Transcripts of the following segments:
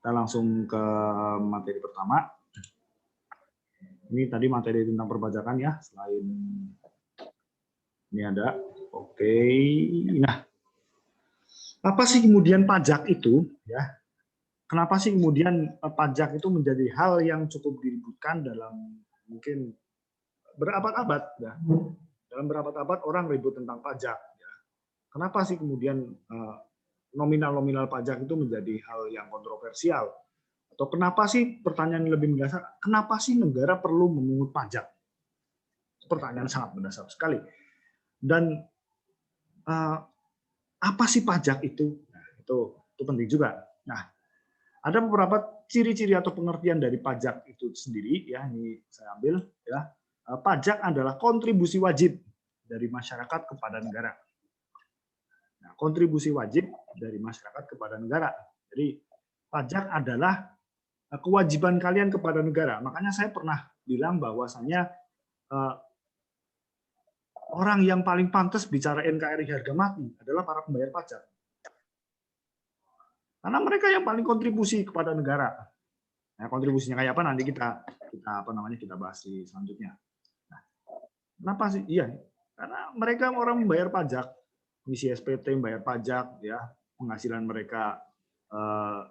Kita langsung ke materi pertama. Ini tadi materi tentang perpajakan ya, selain ini ada. Oke. Nah, apa sih kemudian pajak itu ya? Kenapa sih kemudian pajak itu menjadi hal yang cukup diributkan dalam mungkin berabad-abad ya. Dalam berabad-abad orang ribut tentang pajak ya. Kenapa sih kemudian nominal-nominal pajak itu menjadi hal yang kontroversial? Atau kenapa sih, pertanyaan yang lebih mendasar, kenapa sih negara perlu memungut pajak? Pertanyaan sangat mendasar sekali. Dan apa sih pajak itu? Nah, itu penting juga. Nah, ada beberapa ciri-ciri atau pengertian dari pajak itu sendiri ya, ini saya ambil ya. Pajak adalah kontribusi wajib dari masyarakat kepada negara. Nah, kontribusi wajib dari masyarakat kepada negara. Jadi pajak adalah kewajiban kalian kepada negara. Makanya saya pernah bilang bahwasannya orang yang paling pantas bicara NKRI harga mati adalah para pembayar pajak. Karena mereka yang paling kontribusi kepada negara. Nah, kontribusinya kayak apa nanti kita bahas di selanjutnya. Nah, kenapa sih? Iya, karena mereka orang membayar pajak, misi SPT membayar pajak, ya penghasilan mereka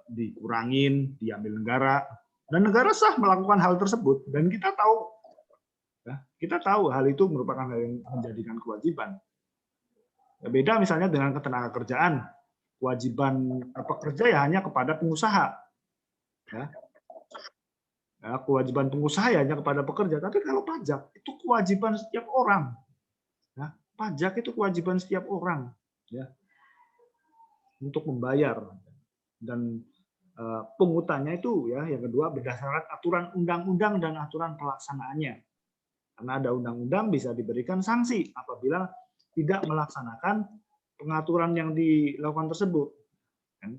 dikurangin, diambil negara, dan negara sah melakukan hal tersebut, dan kita tahu hal itu merupakan hal yang menjadikan kewajiban. Ya, beda misalnya dengan ketenaga kerjaan, kewajiban pekerja ya hanya kepada pengusaha, ya. Kewajiban pengusaha ya hanya kepada pekerja, tapi kalau pajak itu kewajiban setiap orang. Ya, pajak itu kewajiban setiap orang, ya, untuk membayar. Dan pungutannya itu ya yang kedua berdasarkan aturan undang-undang dan aturan pelaksanaannya. Karena ada undang-undang bisa diberikan sanksi apabila tidak melaksanakan pengaturan yang dilakukan tersebut.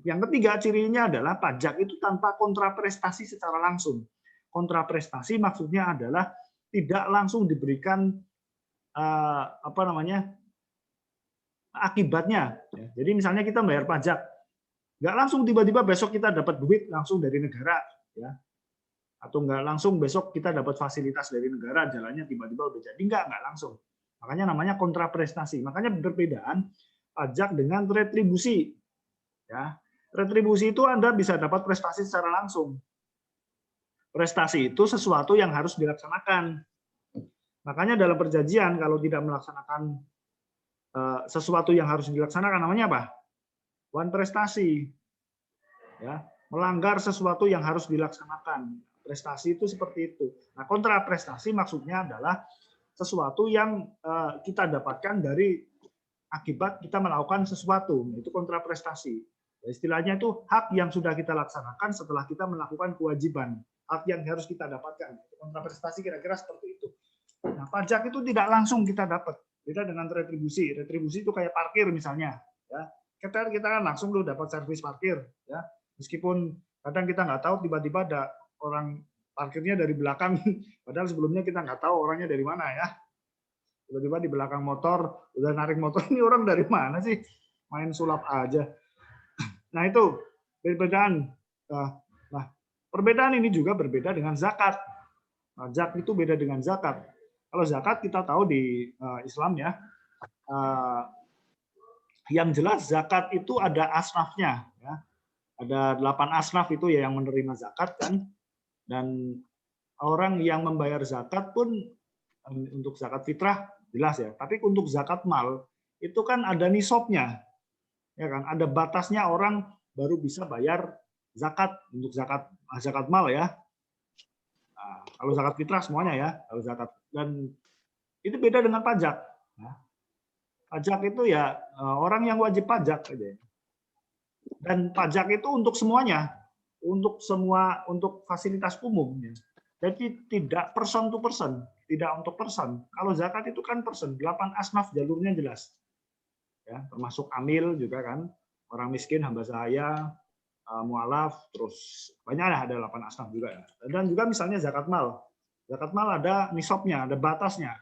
Yang ketiga cirinya adalah pajak itu tanpa kontraprestasi secara langsung. Kontraprestasi maksudnya adalah tidak langsung diberikan akibatnya. Jadi misalnya kita bayar pajak, nggak langsung tiba-tiba besok kita dapat duit langsung dari negara, ya, atau nggak langsung besok kita dapat fasilitas dari negara, jalannya tiba-tiba udah jadi, nggak langsung. Makanya namanya kontraprestasi. Makanya perbedaan pajak dengan retribusi. Ya, retribusi itu Anda bisa dapat prestasi secara langsung. Prestasi itu sesuatu yang harus dilaksanakan. Makanya dalam perjanjian kalau tidak melaksanakan sesuatu yang harus dilaksanakan namanya apa? Wan prestasi, ya, melanggar sesuatu yang harus dilaksanakan. Prestasi itu seperti itu. Nah, kontraprestasi maksudnya adalah sesuatu yang kita dapatkan dari akibat kita melakukan sesuatu, itu kontraprestasi. Istilahnya itu hak yang sudah kita laksanakan setelah kita melakukan kewajiban, hak yang harus kita dapatkan. Kontraprestasi kira-kira seperti itu. Nah, pajak itu tidak langsung kita dapat, beda dengan retribusi. Retribusi itu kayak parkir misalnya, ya. Kita kan langsung lu dapat servis parkir, ya. Meskipun kadang kita nggak tahu tiba-tiba ada orang parkirnya dari belakang, padahal sebelumnya kita nggak tahu orangnya dari mana, ya. Tiba-tiba di belakang motor udah narik motor, ini orang dari mana sih? Main sulap aja. Nah itu perbedaan. Nah perbedaan ini juga berbeda dengan zakat. Nah, zakat itu beda dengan zakat. Kalau zakat kita tahu di Islam ya. Yang jelas zakat itu ada asnafnya, ya. Ada 8 asnaf itu ya yang menerima zakat kan, dan orang yang membayar zakat pun untuk zakat fitrah jelas ya, tapi untuk zakat mal itu kan ada nisabnya, ya kan, ada batasnya orang baru bisa bayar zakat untuk zakat mal ya. Nah, kalau zakat fitrah semuanya ya, kalau zakat, dan itu beda dengan pajak. Nah, pajak itu ya orang yang wajib pajak aja. Dan pajak itu untuk semuanya, untuk semua, untuk fasilitas umum. Jadi tidak person to person, tidak untuk person. Kalau zakat itu kan person, 8 asnaf jalurnya jelas. Ya, termasuk amil juga kan, orang miskin, hamba sahaya, mualaf, terus banyak ada 8 asnaf juga ya. Dan juga misalnya zakat mal. Zakat mal ada nisabnya, ada batasnya.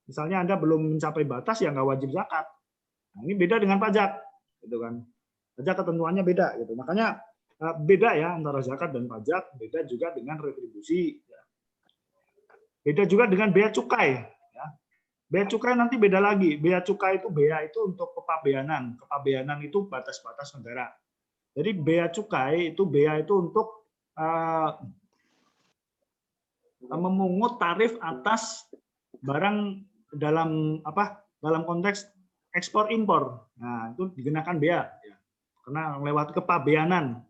Misalnya Anda belum mencapai batas ya nggak wajib zakat. Nah, ini beda dengan pajak, gitu kan. Pajak ketentuannya beda gitu. Makanya beda ya antara zakat dan pajak, beda juga dengan retribusi, beda juga dengan bea cukai. Ya. Bea cukai nanti beda lagi. Bea cukai itu bea itu untuk kepabeanan. Kepabeanan itu batas-batas negara. Jadi bea cukai itu bea itu untuk memungut tarif atas barang dalam dalam konteks ekspor impor. Nah, itu dikenakan bea ya. Karena lewat kepabeanan.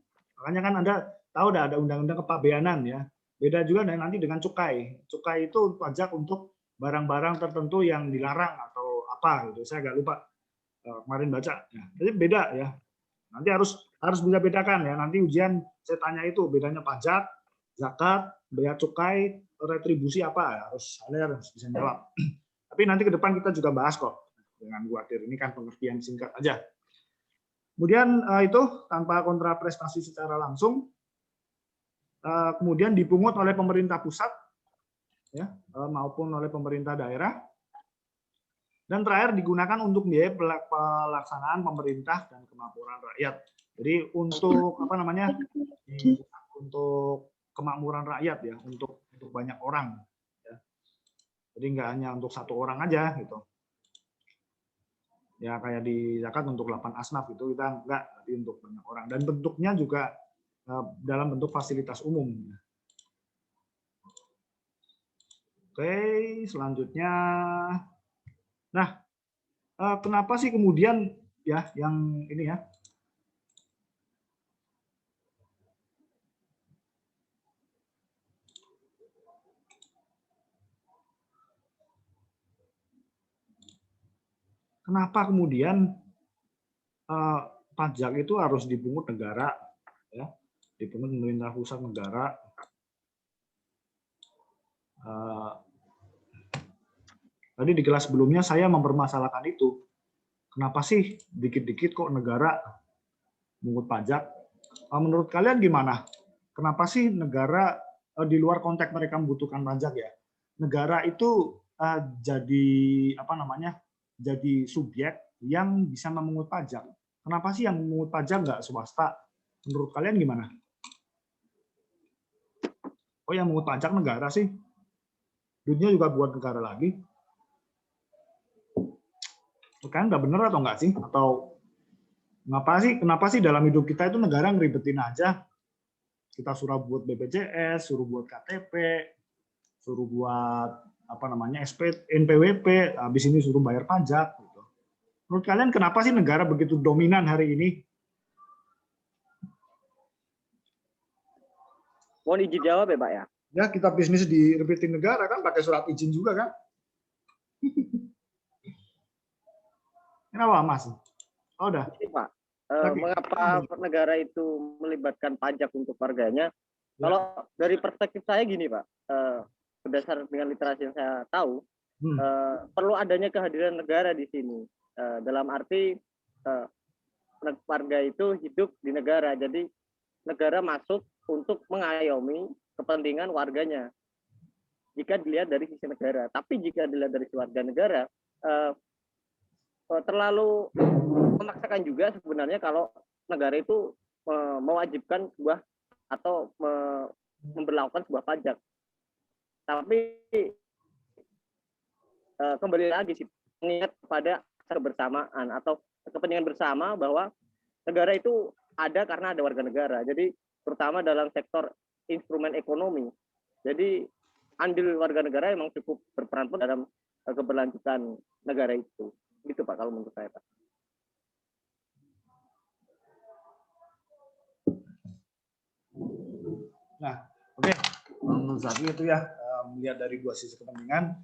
Makanya kan Anda tahu ada undang-undang kepabeanan ya. Beda juga nanti dengan cukai. Cukai itu pajak untuk barang-barang tertentu yang dilarang atau apa gitu. Saya agak lupa kemarin baca. Ya, jadi beda ya. Nanti harus bisa bedakan ya. Nanti ujian saya tanya itu bedanya pajak, zakat, bea cukai, retribusi apa, harus bisa jawab. Tapi nanti ke depan kita juga bahas kok dengan khawatir. Ini kan pengertian singkat aja. Kemudian itu tanpa kontraprestasi secara langsung, kemudian dipungut oleh pemerintah pusat ya, maupun oleh pemerintah daerah. Dan terakhir digunakan untuk biaya pelaksanaan pemerintah dan kemakmuran rakyat. Jadi untuk untuk kemakmuran rakyat ya, untuk banyak orang. Ya. Jadi nggak hanya untuk satu orang aja gitu. Ya kayak di zakat untuk 8 asnaf itu kita enggak, tapi untuk banyak orang. Dan bentuknya juga dalam bentuk fasilitas umum. Oke, selanjutnya. Nah, kenapa sih kemudian ya yang ini ya? Kenapa kemudian pajak itu harus dipungut negara, ya, dipungut pemerintah pusat negara? Tadi di kelas sebelumnya saya mempermasalahkan itu. Kenapa sih dikit-dikit kok negara pungut pajak? Menurut kalian gimana? Kenapa sih negara di luar konteks mereka membutuhkan pajak ya? Negara itu jadi jadi subjek yang bisa memungut pajak. Kenapa sih yang memungut pajak nggak swasta? Menurut kalian gimana? Oh, yang memungut pajak negara sih? Duitnya juga buat negara lagi. Kan nggak bener atau nggak sih? Atau kenapa sih dalam hidup kita itu negara ngeribetin aja? Kita suruh buat BPJS, suruh buat KTP, suruh buat SP, NPWP, habis ini suruh bayar pajak. Gitu. Menurut kalian kenapa sih negara begitu dominan hari ini? Mohon izin jawab ya, Pak ya? Ya, kita bisnis direbitin negara kan pakai surat izin juga kan? Kenapa, Mas? Oh, udah. Ini, Pak, mengapa negara itu melibatkan pajak untuk warganya? Ya. Kalau dari perspektif saya gini, Pak, berdasarkan dengan literasi yang saya tahu, perlu adanya kehadiran negara di sini. Dalam arti warga itu hidup di negara, jadi negara masuk untuk mengayomi kepentingan warganya. Jika dilihat dari sisi negara, tapi jika dilihat dari warga negara, terlalu memaksakan juga sebenarnya kalau negara itu mewajibkan sebuah atau memberlakukan sebuah pajak. Tapi kembali lagi sih mengingat pada kebersamaan atau kepentingan bersama bahwa negara itu ada karena ada warga negara. Jadi terutama dalam sektor instrumen ekonomi. Jadi andil warga negara memang cukup berperan dalam keberlanjutan negara itu. Gitu Pak kalau menurut saya Pak. Nah, oke. Menurut saya itu ya melihat dari dua sisi kepentingan,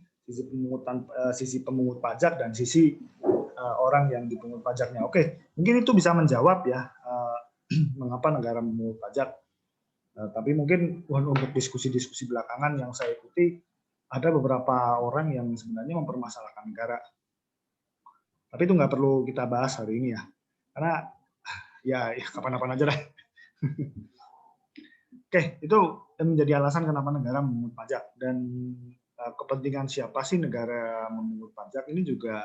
sisi pemungut pajak dan sisi orang yang dipungut pajaknya. Oke, mungkin itu bisa menjawab ya mengapa negara memungut pajak. Tapi mungkin untuk diskusi-diskusi belakangan yang saya ikuti ada beberapa orang yang sebenarnya mempermasalahkan negara. Tapi itu nggak perlu kita bahas hari ini ya, karena ya kapan-kapan aja lah. Oke, itu menjadi alasan kenapa negara memungut pajak dan kepentingan siapa sih negara memungut pajak ini juga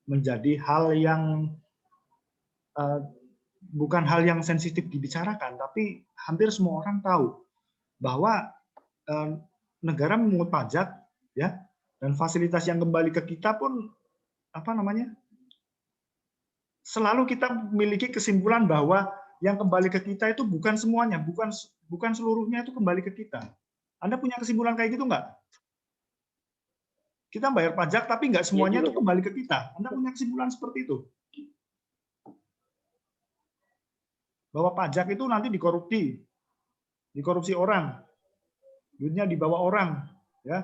menjadi hal yang bukan hal yang sensitif dibicarakan, tapi hampir semua orang tahu bahwa negara memungut pajak, ya, dan fasilitas yang kembali ke kita pun apa namanya, selalu kita memiliki kesimpulan bahwa yang kembali ke kita itu bukan semuanya, bukan seluruhnya itu kembali ke kita. Anda punya kesimpulan kayak gitu nggak? Kita bayar pajak tapi nggak semuanya itu kembali ke kita. Anda punya kesimpulan seperti itu? Bahwa pajak itu nanti dikorupsi orang, duitnya dibawa orang, ya,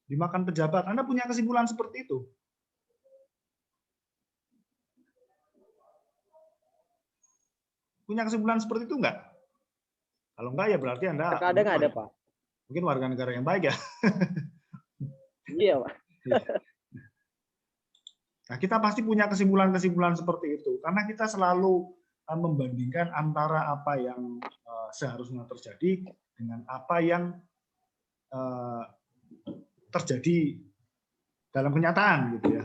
dimakan pejabat. Anda punya kesimpulan seperti itu? Punya kesimpulan seperti itu enggak? Kalau enggak ya berarti Anda terkadang ada, Pak. Mungkin warga negara yang baik ya. Iya, Pak. Nah, kita pasti punya kesimpulan-kesimpulan seperti itu karena kita selalu membandingkan antara apa yang seharusnya terjadi dengan apa yang terjadi dalam kenyataan, gitu ya.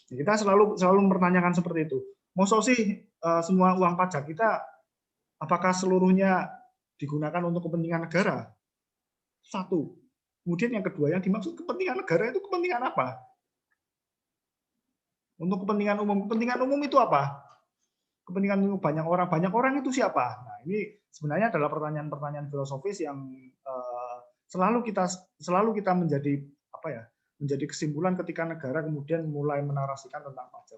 Kita selalu mempertanyakan seperti itu. Masa sih semua uang pajak kita apakah seluruhnya digunakan untuk kepentingan negara? Satu. Kemudian yang kedua, yang dimaksud kepentingan negara itu kepentingan apa? Untuk kepentingan umum. Kepentingan umum itu apa? Kepentingan umum banyak orang itu siapa? Nah, ini sebenarnya adalah pertanyaan-pertanyaan filosofis yang selalu kita menjadi apa ya? Menjadi kesimpulan ketika negara kemudian mulai menarasikan tentang pajak.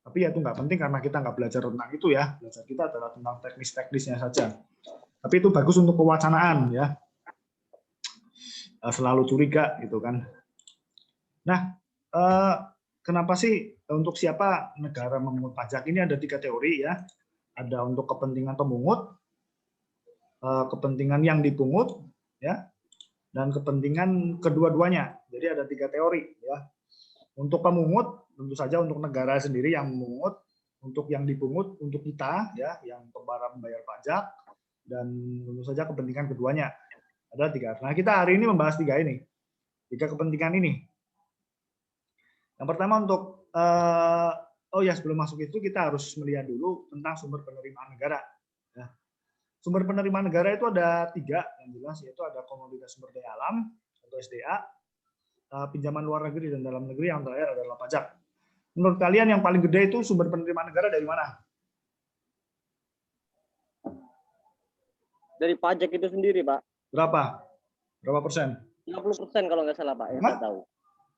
Tapi ya itu nggak penting karena kita nggak belajar tentang itu ya. Belajar kita adalah tentang teknis-teknisnya saja. Tapi itu bagus untuk kewacanaan ya. Selalu curiga gitu kan. Nah, kenapa sih untuk siapa negara memungut pajak? Ini ada 3 teori ya. Ada untuk kepentingan pemungut, kepentingan yang dipungut, ya, dan kepentingan kedua-duanya. Jadi ada 3 teori ya. Untuk pemungut tentu saja untuk negara sendiri yang memungut, untuk yang dipungut untuk kita ya, yang para pembayar pajak, dan tentu saja kepentingan keduanya. Ada 3. Nah, kita hari ini membahas 3 ini. 3 kepentingan ini. Yang pertama untuk sebelum masuk itu kita harus melihat dulu tentang sumber penerimaan negara. Ya. Sumber penerimaan negara itu ada 3 yang jelas, yaitu ada komoditas sumber daya alam atau SDA, pinjaman luar negeri dan dalam negeri, yang terakhir adalah pajak. Menurut kalian yang paling gede itu sumber penerimaan negara dari mana? Dari pajak itu sendiri, Pak. Berapa? Berapa persen? 50% kalau nggak salah, Pak, yang saya tahu.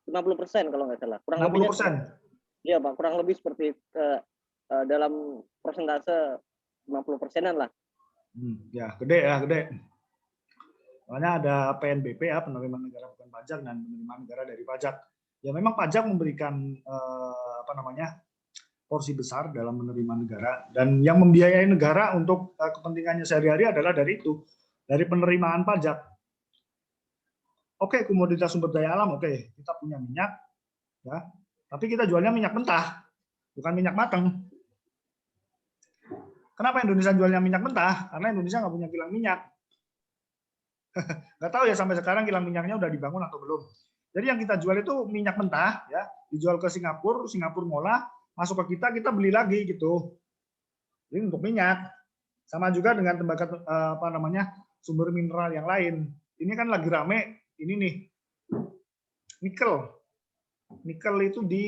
50% kalau nggak salah. Kurang 50%? Iya, Pak, kurang lebih seperti dalam persentase 50%-an lah. Ya, gede ya, gede. Makanya ada PNBP ya, penerimaan negara bukan pajak, dan penerimaan negara dari pajak. Ya memang pajak memberikan porsi besar dalam menerima negara, dan yang membiayai negara untuk kepentingannya sehari-hari adalah dari itu, dari penerimaan pajak. Oke, komoditas sumber daya alam, oke, kita punya minyak, ya, tapi kita jualnya minyak mentah, bukan minyak matang. Kenapa Indonesia jualnya minyak mentah? Karena Indonesia nggak punya kilang minyak. Nggak tahu ya sampai sekarang kilang minyaknya udah dibangun atau belum. Jadi yang kita jual itu minyak mentah, ya, dijual ke Singapura ngolah, masuk ke kita beli lagi gitu. Ini untuk minyak. Sama juga dengan tembaga sumber mineral yang lain. Ini kan lagi rame, ini nih, nikel. Nikel itu di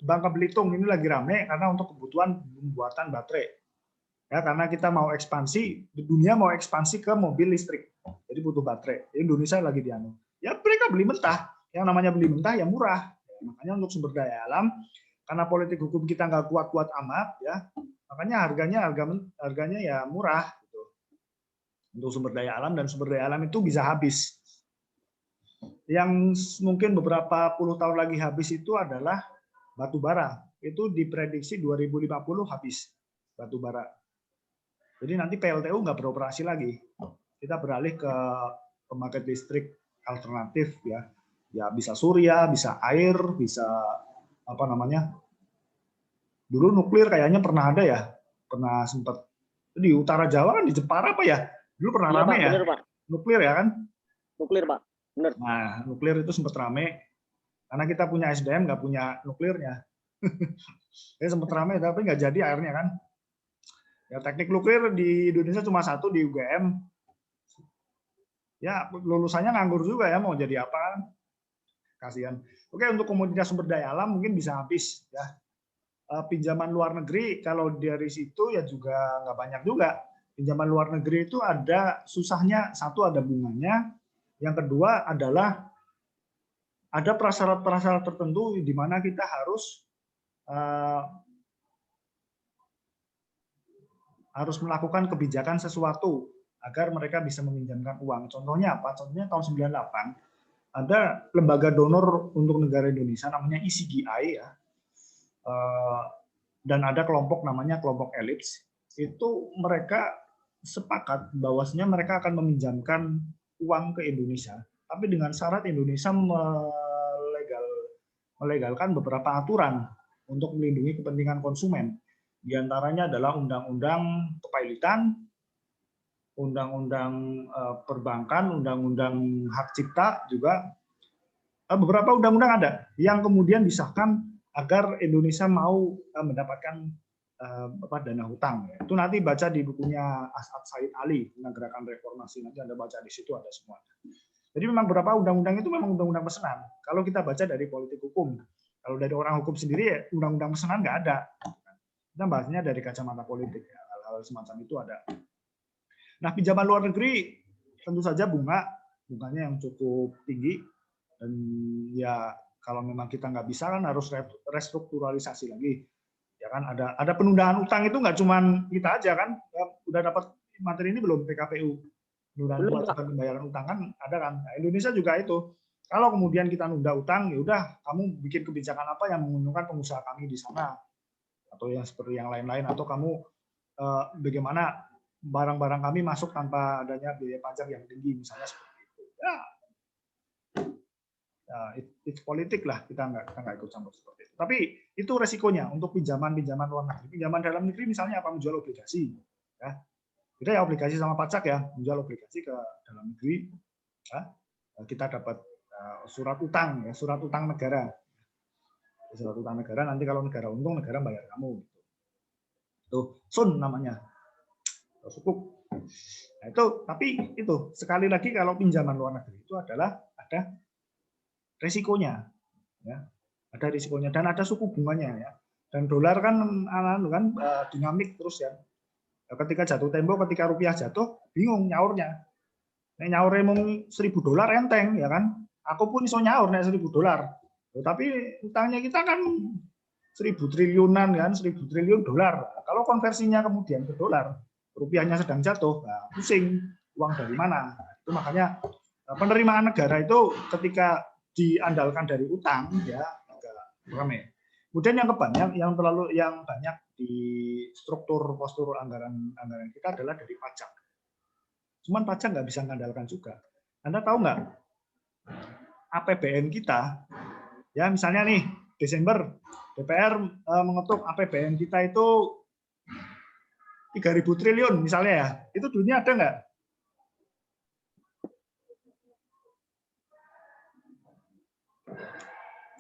Bangka Belitung ini lagi rame karena untuk kebutuhan pembuatan baterai. Ya, karena kita mau ekspansi, dunia mau ekspansi ke mobil listrik. Jadi butuh baterai. Indonesia lagi dianu. Ya mereka beli mentah. Yang namanya beli mentah ya murah. Ya, makanya untuk sumber daya alam, karena politik hukum kita nggak kuat-kuat amat, ya, makanya harganya ya murah. Gitu. Untuk sumber daya alam, dan sumber daya alam itu bisa habis. Yang mungkin beberapa puluh tahun lagi habis itu adalah batu bara. Itu diprediksi 2050 habis batu bara. Jadi nanti PLTU nggak beroperasi lagi. Kita beralih ke pembangkit listrik alternatif ya. Ya bisa surya, bisa air, bisa dulu nuklir kayaknya pernah ada ya. Pernah sempat di utara Jawa kan, di Jepara apa ya? Dulu pernah ya, rame Pak, ya. bener, Pak. Nuklir ya kan? Nuklir, Pak. Bener. Nah, nuklir itu sempat rame. Karena kita punya SDM nggak punya nuklirnya. Sempat rame tapi nggak jadi akhirnya kan. Ya teknik nuklir di Indonesia cuma satu di UGM. Ya lulusannya nganggur juga ya, mau jadi apa? Kasihan. Oke, untuk komoditas sumber daya alam mungkin bisa habis ya. Pinjaman luar negeri kalau dari situ ya juga nggak banyak juga. Pinjaman luar negeri itu ada susahnya, satu ada bunganya, yang kedua adalah ada prasyarat-prasyarat tertentu di mana kita harus melakukan kebijakan sesuatu agar mereka bisa meminjamkan uang. Contohnya apa? Contohnya tahun 98 ada lembaga donor untuk negara Indonesia namanya ICGI ya. Dan ada kelompok namanya kelompok elips. Itu mereka sepakat bahwasanya mereka akan meminjamkan uang ke Indonesia, tapi dengan syarat Indonesia melegalkan beberapa aturan untuk melindungi kepentingan konsumen. Di antaranya adalah undang-undang kepailitan, undang-undang perbankan, undang-undang hak cipta juga. Beberapa undang-undang ada yang kemudian disahkan agar Indonesia mau mendapatkan dana hutang. Itu nanti baca di bukunya As'ad Said Ali, Gerakan Reformasi. Nanti Anda baca di situ ada semua. Jadi memang beberapa undang-undang itu memang undang-undang pesanan. Kalau kita baca dari politik hukum, kalau dari orang hukum sendiri ya undang-undang pesanan nggak ada. Kita bahasnya dari kacamata politik, ya. Hal-hal semacam itu ada. Nah, pinjaman luar negeri tentu saja bunganya yang cukup tinggi, dan ya kalau memang kita nggak bisa kan harus restrukturalisasi lagi. Ya kan ada penundaan utang itu nggak cuman kita aja kan, ya, udah dapat materi ini belum PKPU. Penundaan kewajiban pembayaran utang kan ada kan. Nah, Indonesia juga itu. Kalau kemudian kita nunda utang, ya udah kamu bikin kebijakan apa yang menguntungkan pengusaha kami di sana, atau yang seperti yang lain-lain, atau kamu bagaimana barang-barang kami masuk tanpa adanya biaya pajak yang tinggi, misalnya seperti itu. Ya, it's politik lah, kita nggak ikut campur seperti itu. Tapi itu resikonya untuk pinjaman luar negeri. Pinjaman dalam negeri misalnya apa, menjual obligasi, ya. Beda ya obligasi sama pajak ya, menjual obligasi ke dalam negeri, ya. Kita dapat surat utang ya, surat utang negara. Surat utang negara, nanti kalau negara untung, negara bayar kamu. Itu sun namanya, sukuk. Nah, itu, tapi itu sekali lagi kalau pinjaman luar negeri itu adalah ada risikonya, ya. Ada risikonya dan ada suku bunganya ya. Dan dolar kan dinamik terus ya. Ketika jatuh tempo, ketika rupiah jatuh, bingung nyaurnya. Nek nyaure mung $1.000 enteng ya kan. Aku pun iso nyaur nek $1.000. Tapi utangnya kita kan 1.000 triliunan kan, 1.000 triliun dolar. Kalau konversinya kemudian ke dolar, rupiahnya sedang jatuh, nah, pusing uang dari mana. Itu makanya penerimaan negara itu ketika diandalkan dari utang ya agak ramai. Kemudian yang banyak di struktur postur anggaran kita adalah dari pajak. Cuman pajak nggak bisa mengandalkan juga. Anda tahu nggak APBN kita? Ya misalnya nih Desember DPR mengetuk APBN kita itu 3.000 triliun misalnya ya. Itu duitnya ada nggak?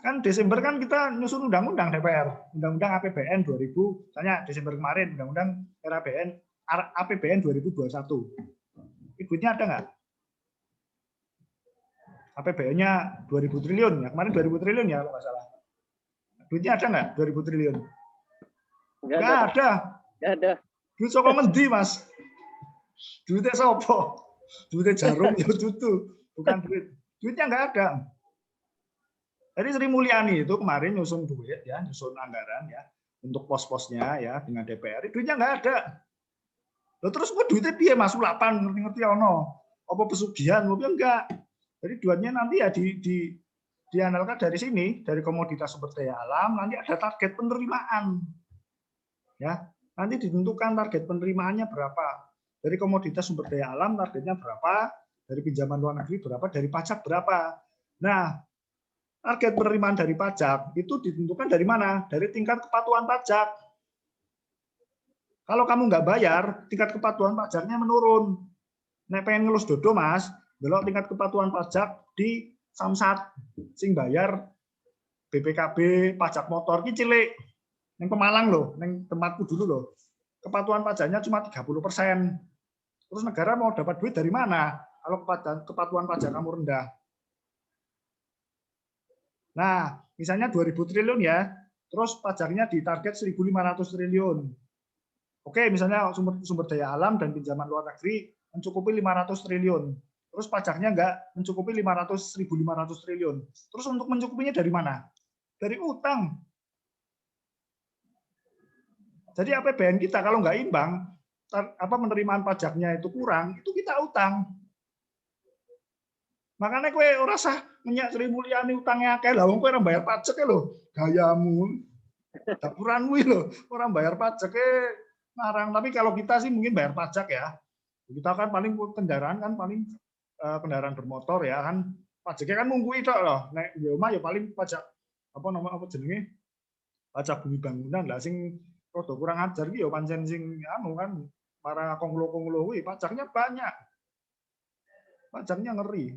Kan Desember kan kita nyusun undang-undang DPR, undang-undang APBN 2000, misalnya Desember kemarin undang-undang APBN 2021. Duitnya ada nggak? APBN-nya 2.000 triliun ya, kemarin 2.000 triliun ya kalau nggak salah. Duitnya ada nggak 2.000 triliun? Nggak ada. Nggak ada. Duit soko ngendi Mas? Duitnya sopo? Duitnya jarum ya dudu, bukan duit. Duitnya nggak ada. Jadi Sri Mulyani itu kemarin nyusun duit ya, nyusun anggaran ya untuk pos-posnya ya dengan DPR, duitnya nggak ada. Loh, terus kok duitnya piye Mas Ulapan ngerti-ngerti ono? Apa pesugihan? Mungkin enggak. Jadi duitnya nanti ya diandalkan dari sini, dari komoditas sumber daya alam, nanti ada target penerimaan. Ya, nanti ditentukan target penerimaannya berapa. Dari komoditas sumber daya alam targetnya berapa, dari pinjaman luar negeri berapa, dari pajak berapa. Nah, target penerimaan dari pajak itu ditentukan dari mana? Dari tingkat kepatuhan pajak. Kalau kamu nggak bayar, tingkat kepatuhan pajaknya menurun. Nek pengen ngelus dodo Mas, delok tingkat kepatuhan pajak di Samsat, sing bayar BPKB, pajak motor ki cilik. Neng Pemalang loh, neng tempatku dulu loh. kepatuhan pajaknya cuma 30%. Terus negara mau dapat duit dari mana kalau kepatuhan pajak kamu rendah? Nah, misalnya 2.000 triliun ya, terus pajaknya ditarget 1.500 triliun. Oke, misalnya sumber daya alam dan pinjaman luar negeri mencukupi 500 triliun. Terus pajaknya nggak mencukupi 1.500 triliun. Terus untuk mencukupinya dari mana? Dari utang. Jadi APBN kita kalau nggak imbang, penerimaan pajaknya itu kurang, itu kita utang. Makanya kowe ora sah minyak Sri Mulyani utangnya akeh lah, wong kowe ora bayar pajak lho. Gayamu. Dapuranmu lho, orang bayar pajak ngarang. Tapi kalau kita sih mungkin bayar pajak ya. Kita kan paling kendaraan kan paling kendaraan bermotor ya kan. Pajaknya kan nunggu itu loh. Nek di rumah ya paling pajak apa jenenge? Pajak bumi bangunan lah sing rada kurang ajar ki ya pancen sing anu kan para konglo-konglo kuwi pajaknya banyak. Pajaknya ngeri.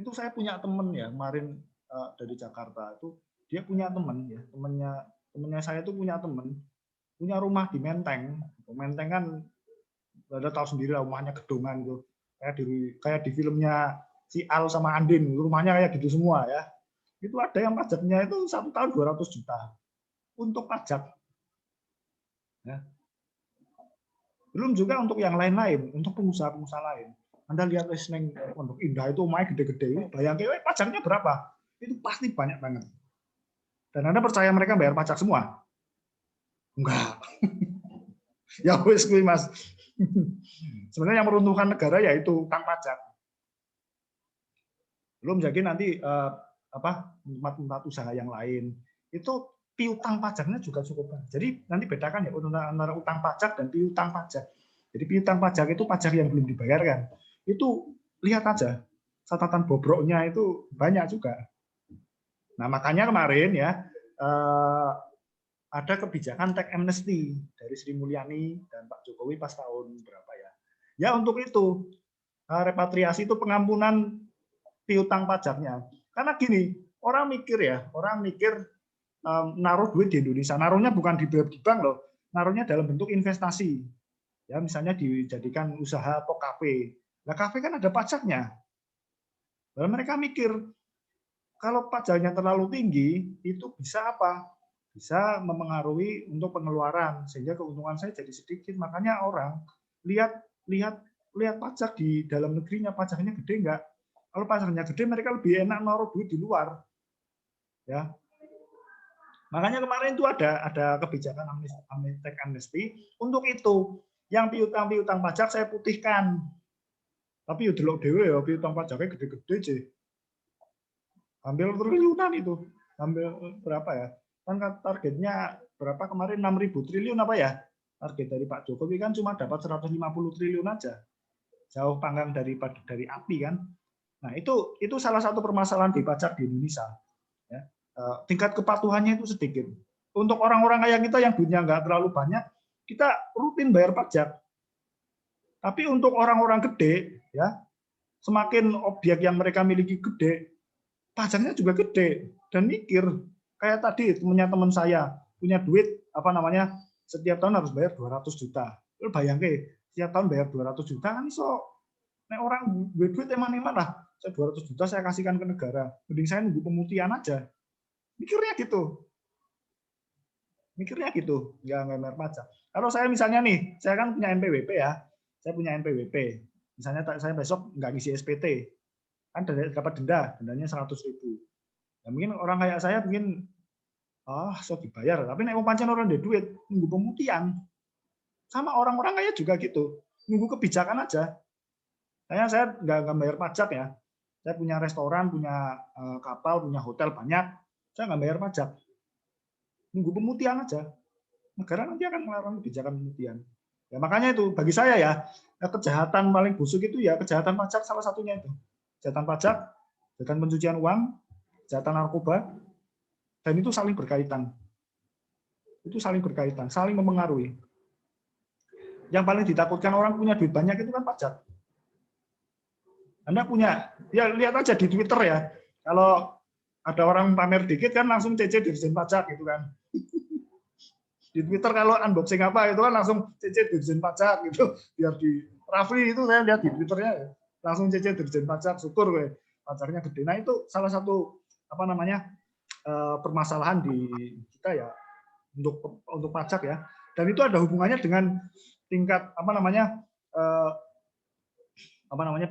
Itu saya punya temen ya kemarin dari Jakarta itu dia punya temen ya, temennya saya itu punya temen punya rumah di Menteng. Menteng kan ada tahu sendiri lah rumahnya gedongan tuh kayak di filmnya si Al sama Andin, rumahnya kayak gitu semua ya. Itu ada yang pajaknya itu 1 tahun 200 juta untuk pajak ya. Belum juga untuk yang lain-lain, untuk pengusaha-pengusaha lain. Anda lihat neng Pondok Indah itu rumahnya gede-gede, bayangin pajaknya berapa? Itu pasti banyak banget. Dan Anda percaya mereka bayar pajak semua? Enggak. Ya wis kuwi Mas. Sebenarnya yang meruntuhkan negara yaitu utang pajak. Belum jadi nanti tempat usaha yang lain. Itu piutang pajaknya juga cukup banyak. Jadi nanti bedakan ya antara utang pajak dan piutang pajak. Jadi piutang pajak itu pajak yang belum dibayarkan. Itu lihat aja catatan bobroknya itu banyak juga. Nah makanya kemarin ya ada kebijakan tax amnesty dari Sri Mulyani dan Pak Jokowi pas tahun berapa ya? Ya untuk itu repatriasi itu pengampunan piutang pajaknya. Karena gini orang mikir naruh duit di Indonesia, naruhnya bukan di bank loh, naruhnya dalam bentuk investasi. Ya misalnya dijadikan usaha atau kafe. Nah, kafe kan ada pajaknya. Lalu mereka mikir, kalau pajaknya terlalu tinggi, itu bisa apa? Bisa memengaruhi untuk pengeluaran, sehingga keuntungan saya jadi sedikit. Makanya orang lihat pajak di dalam negerinya, pajaknya gede enggak? Kalau pajaknya gede, mereka lebih enak naruh duit di luar. Ya. Makanya kemarin itu ada kebijakan tax amnesty untuk itu. Yang piutang pajak saya putihkan. Tapi ya delok dhewe ya piutang pajaknya gede-gede sih. Ambil triliunan itu. Ambil berapa ya? Kan targetnya berapa kemarin 6.000 triliun apa ya? Target dari Pak Jokowi kan cuma dapat 150 triliun aja. Jauh panggang dari api kan. Nah, itu salah satu permasalahan di pajak di Indonesia. Ya. Tingkat kepatuhannya itu sedikit. Untuk orang-orang kaya kita yang duitnya nggak terlalu banyak, kita rutin bayar pajak. Tapi untuk orang-orang gede, ya semakin objek yang mereka miliki gede, pajaknya juga gede. Dan mikir, kayak tadi temennya teman saya punya duit setiap tahun harus bayar 200 juta. Lu bayangke, setiap tahun bayar 200 juta kan iso nek orang duit eman-eman lah. Saya 200 juta saya kasihkan ke negara. Mending saya nunggu pemutihan aja. Mikirnya gitu, nggak bayar pajak. Kalau saya misalnya nih, saya kan punya NPWP ya, saya punya NPWP. Misalnya saya besok nggak ngisi SPT, kan dapat dendanya 100.000. Ya mungkin orang kayak saya mungkin so dibayar, tapi nek pancen orang ada duit, nunggu pemutihan. Sama orang-orang kaya juga gitu, nunggu kebijakan aja. Saya nggak bayar pajak ya. Saya punya restoran, punya kapal, punya hotel banyak, saya nggak bayar pajak. Nunggu pemutihan aja. Negara nanti akan mengeluarkan kebijakan pemutihan. Ya makanya itu bagi saya ya kejahatan paling busuk itu ya kejahatan pajak salah satunya itu. Kejahatan pajak, kejahatan pencucian uang, kejahatan narkoba, dan itu saling berkaitan. Itu saling berkaitan, saling mempengaruhi. Yang paling ditakutkan orang punya duit banyak itu kan pajak. Anda punya, ya lihat aja di Twitter ya. Kalau ada orang pamer dikit kan langsung CC Dirjen Pajak gitu kan. Di Twitter kalau unboxing apa itu kan langsung CC Dirjen Pajak gitu. Biar di Rafli itu saya lihat di Twitternya langsung CC Dirjen Pajak, syukur gue pajaknya gede. Nah itu salah satu apa namanya permasalahan di kita ya untuk pajak ya. Dan itu ada hubungannya dengan tingkat apa namanya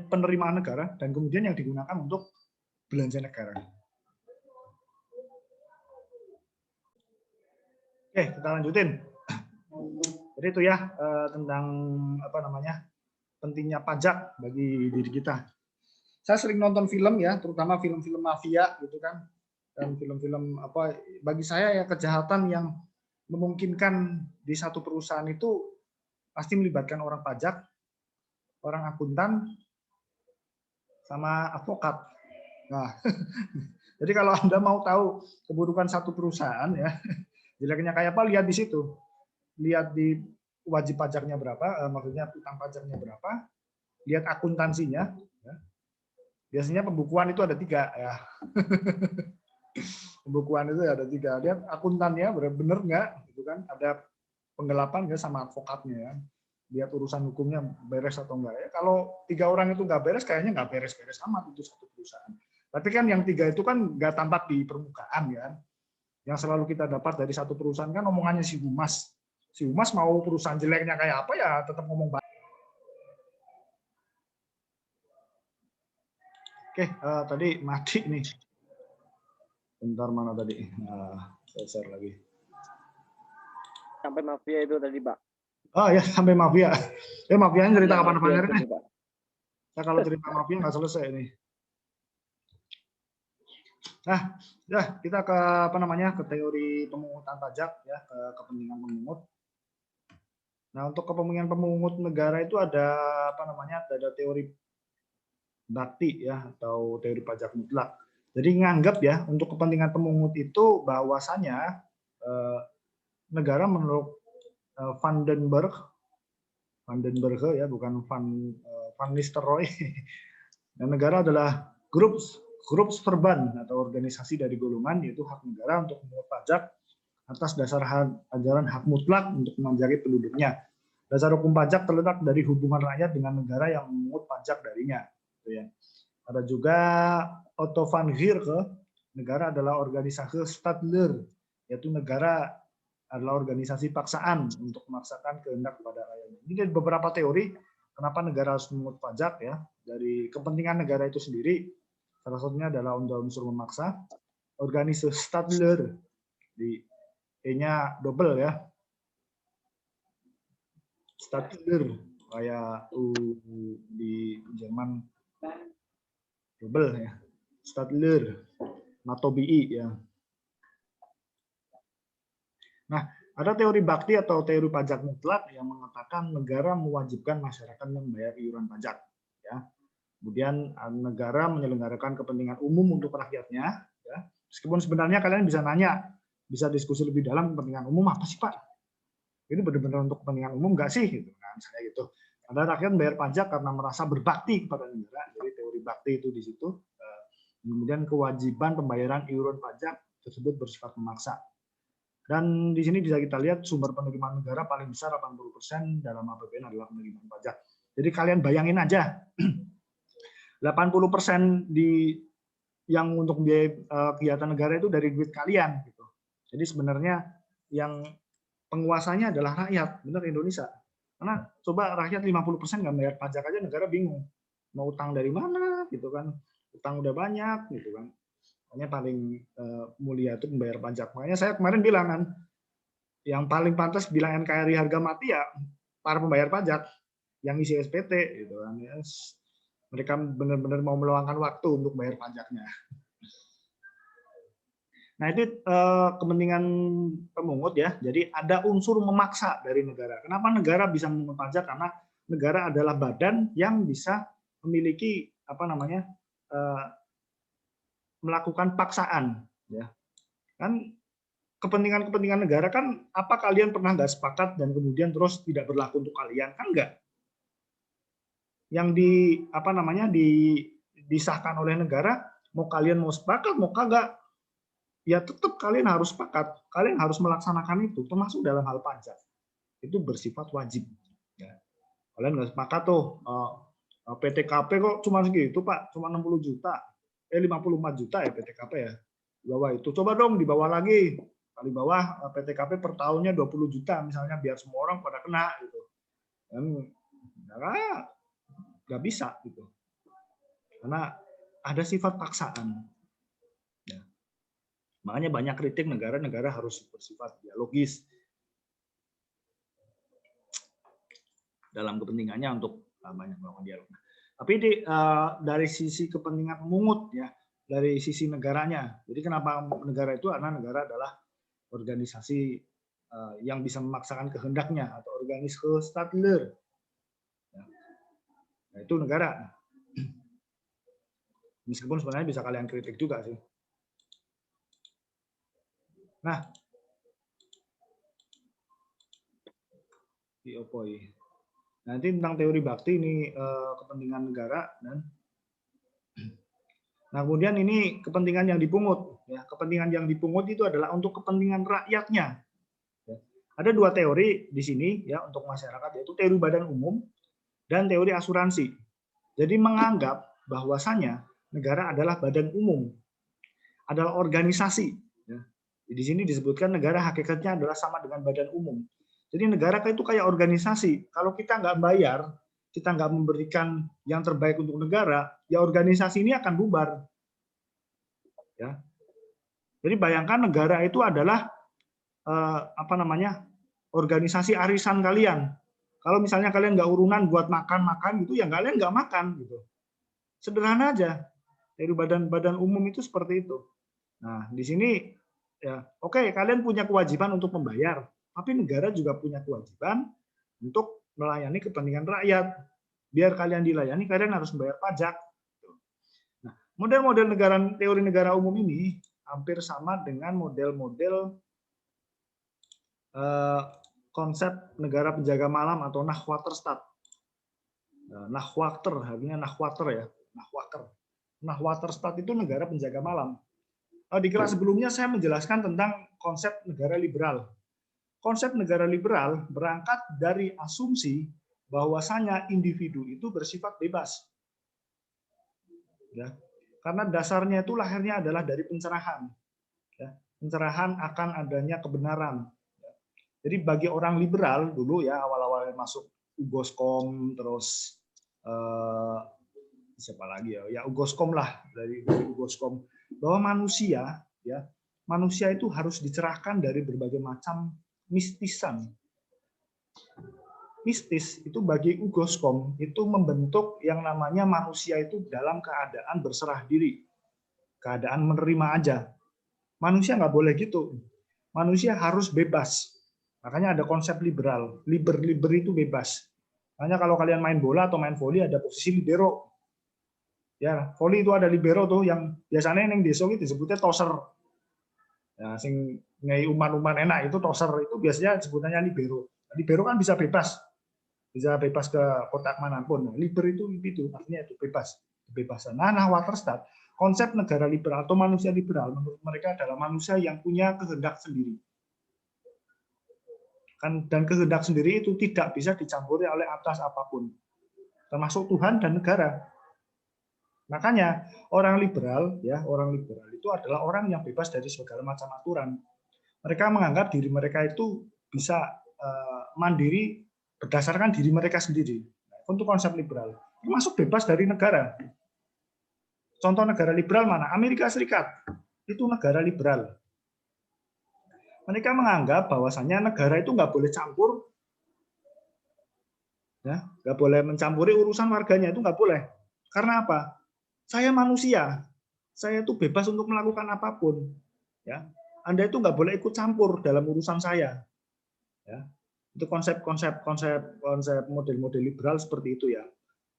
penerimaan negara dan kemudian yang digunakan untuk belanja negara. Oke, kita lanjutin. Jadi itu ya tentang apa namanya pentingnya pajak bagi diri kita. Saya sering nonton film ya, terutama film-film mafia gitu kan, dan film-film apa bagi saya ya kejahatan yang memungkinkan di satu perusahaan itu pasti melibatkan orang pajak, orang akuntan, sama advokat. Nah, jadi kalau Anda mau tahu keburukan satu perusahaan ya, jeleknya kayak apa lihat di situ. Lihat di wajib pajaknya berapa, maksudnya utang pajaknya berapa, lihat akuntansinya. Ya. Biasanya pembukuan itu ada 3 ya. Pembukuan itu ada 3. Lihat akuntannya benar nggak, gitu kan? Ada penggelapan nggak sama advokatnya ya. Lihat urusan hukumnya beres atau enggak ya. Kalau 3 orang itu nggak beres, kayaknya nggak beres-beres amat itu satu perusahaan. Tapi kan yang 3 itu kan nggak tampak di permukaan ya. Yang selalu kita dapat dari satu perusahaan kan omongannya si Humas. Si Humas mau perusahaan jeleknya kayak apa ya tetap ngomong baik. Oke, tadi mati nih. Bentar mana tadi? Saya share lagi. Sampai mafia itu tadi, Pak. Oh ya, sampai mafia. Mafianya cerita Ya, kapan-kapan nih. Pak. Saya kalau cerita mafia nggak selesai nih. Nah, ya kita ke apa namanya ke teori pemungutan pajak ya, ke kepentingan pemungut. Nah, untuk kepentingan pemungut negara itu ada apa namanya? Ada teori bakti ya atau teori pajak mutlak. Jadi nganggap ya untuk kepentingan pemungut itu bahwasanya negara menurut Van den Berg ya bukan Van Nistelrooy. Dan negara adalah grup verban atau organisasi dari golongan yaitu hak negara untuk memungut pajak atas dasar ajaran hak mutlak untuk memanjari penduduknya. Dasar hukum pajak terletak dari hubungan rakyat dengan negara yang memungut pajak darinya. Gitu ya. Ada juga Otto van Gierke, negara adalah organisasi stadler, yaitu negara adalah organisasi paksaan untuk memaksakan kehendak kepada rakyatnya. Ini ada beberapa teori kenapa negara harus memungut pajak ya. Dari kepentingan negara itu sendiri, salah satunya adalah unsur memaksa. Organisasi stadler, di E-nya double ya. Stadler, kayak U di Jerman double ya. Stadler, Matobii ya. Nah, ada teori bakti atau teori pajak mutlak yang mengatakan negara mewajibkan masyarakat membayar iuran pajak ya. Kemudian negara menyelenggarakan kepentingan umum untuk rakyatnya ya. Meskipun sebenarnya kalian bisa nanya, bisa diskusi lebih dalam kepentingan umum apa sih Pak? Ini benar-benar untuk kepentingan umum nggak sih? Gitu kan, misalnya gitu. Ada rakyat membayar pajak karena merasa berbakti kepada negara. Jadi teori bakti itu di situ. Kemudian kewajiban pembayaran iuran pajak tersebut bersifat memaksa. Dan di sini bisa kita lihat sumber penerimaan negara paling besar 80% dalam APBN adalah penerimaan pajak. Jadi kalian bayangin aja, 80% yang untuk biaya kegiatan negara itu dari duit kalian. Gitu. Jadi sebenarnya yang penguasanya adalah rakyat, benar Indonesia. Karena coba rakyat 50% nggak bayar pajak aja negara bingung. Mau utang dari mana gitu kan. Utang udah banyak gitu kan. Hanya paling mulia itu membayar pajak. Makanya saya kemarin bilang kan, yang paling pantas bilang NKRI harga mati ya para pembayar pajak yang isi SPT gitu kan. Mereka benar-benar mau meluangkan waktu untuk bayar pajaknya. Nah itu kepentingan pemungut ya. Jadi ada unsur memaksa dari negara. Kenapa negara bisa memungut pajak? Karena negara adalah badan yang bisa memiliki apa namanya melakukan paksaan ya kan kepentingan negara kan apa kalian pernah nggak sepakat dan kemudian terus tidak berlaku untuk kalian kan enggak yang apa namanya disahkan oleh negara mau kalian mau sepakat mau kagak ya tetap kalian harus sepakat, kalian harus melaksanakan itu, termasuk dalam hal pajak. Itu bersifat wajib. Ya. Kalian nggak sepakat tuh, PTKP kok cuma segitu Pak, cuma 60 juta, 54 juta ya PTKP ya. Di bawah itu, coba dong di bawah lagi, kali bawah PTKP per tahunnya 20 juta misalnya, biar semua orang pada kena gitu. Dan nggak bisa gitu, karena ada sifat paksaan. Ya. Makanya banyak kritik negara harus bersifat dialogis dalam kepentingannya untuk banyak melakukan dialog. Tapi dari sisi kepentingan pemungut ya, dari sisi negaranya. Jadi kenapa negara itu? Karena negara adalah organisasi yang bisa memaksakan kehendaknya, atau organisasi staatler. Ya. Nah, itu negara. Meskipun sebenarnya bisa kalian kritik juga sih. Nah, diopoi. Nanti tentang teori bakti ini kepentingan negara, dan nah kemudian ini kepentingan yang dipungut. Ya, kepentingan yang dipungut itu adalah untuk kepentingan rakyatnya. Ya. Ada dua teori di sini ya untuk masyarakat, yaitu teori badan umum dan teori asuransi. Jadi menganggap bahwasanya negara adalah badan umum, adalah organisasi. Ya. Di sini disebutkan negara hakikatnya adalah sama dengan badan umum. Jadi negara itu kayak organisasi. Kalau kita nggak bayar, kita nggak memberikan yang terbaik untuk negara, ya organisasi ini akan bubar. Ya. Jadi bayangkan negara itu adalah organisasi arisan kalian. Kalau misalnya kalian nggak urunan buat makan gitu, ya kalian nggak makan gitu. Sederhana aja. Dari badan umum itu seperti itu. Nah di sini ya oke, kalian punya kewajiban untuk membayar. Tapi negara juga punya kewajiban untuk melayani kepentingan rakyat. Biar kalian dilayani, kalian harus membayar pajak. Nah, model-model teori negara umum ini hampir sama dengan model-model konsep negara penjaga malam atau Nachtwaterstaat. Nachtwater, artinya Nachtwater ya. Nachtwaterstaat itu negara penjaga malam. Di kelas sebelumnya saya menjelaskan tentang konsep negara liberal. Konsep negara liberal berangkat dari asumsi bahwasanya individu itu bersifat bebas. Ya. Karena dasarnya itu lahirnya adalah dari pencerahan. Ya. Pencerahan akan adanya kebenaran. Ya. Jadi bagi orang liberal dulu ya, awal-awal masuk Ugoskom, terus siapa lagi ya? Ya Ugoskom lah, dari Ugoskom, bahwa manusia itu harus dicerahkan dari berbagai macam mistisan. Mistis itu bagi Ugoskom itu membentuk yang namanya manusia itu dalam keadaan berserah diri, keadaan menerima aja. Manusia nggak boleh gitu. Manusia harus bebas. Makanya ada konsep liberal. Liber itu bebas. Makanya kalau kalian main bola atau main voli ada posisi libero. Ya, voli itu ada libero tuh yang biasanya yang desa itu disebutnya toser. Ya, sing ngai uman-uman enak itu toser, itu biasanya sebutannya libero. Libero kan bisa bebas ke kotak manapun. Liber itu artinya itu bebas, kebebasan. Nah, Waterstaat, konsep negara liberal atau manusia liberal menurut mereka adalah manusia yang punya kehendak sendiri. Dan kehendak sendiri itu tidak bisa dicampuri oleh atas apapun, termasuk Tuhan dan negara. Makanya orang liberal itu adalah orang yang bebas dari segala macam aturan. Mereka menganggap diri mereka itu bisa mandiri berdasarkan diri mereka sendiri. Untuk konsep liberal, termasuk bebas dari negara. Contoh negara liberal mana? Amerika Serikat. Itu negara liberal. Mereka menganggap bahwasannya negara itu nggak boleh campur, ya, nggak boleh mencampuri urusan warganya, itu nggak boleh. Karena apa? Saya manusia, saya itu bebas untuk melakukan apapun. Ya, Anda itu nggak boleh ikut campur dalam urusan saya. Ya, itu konsep model-model liberal seperti itu ya.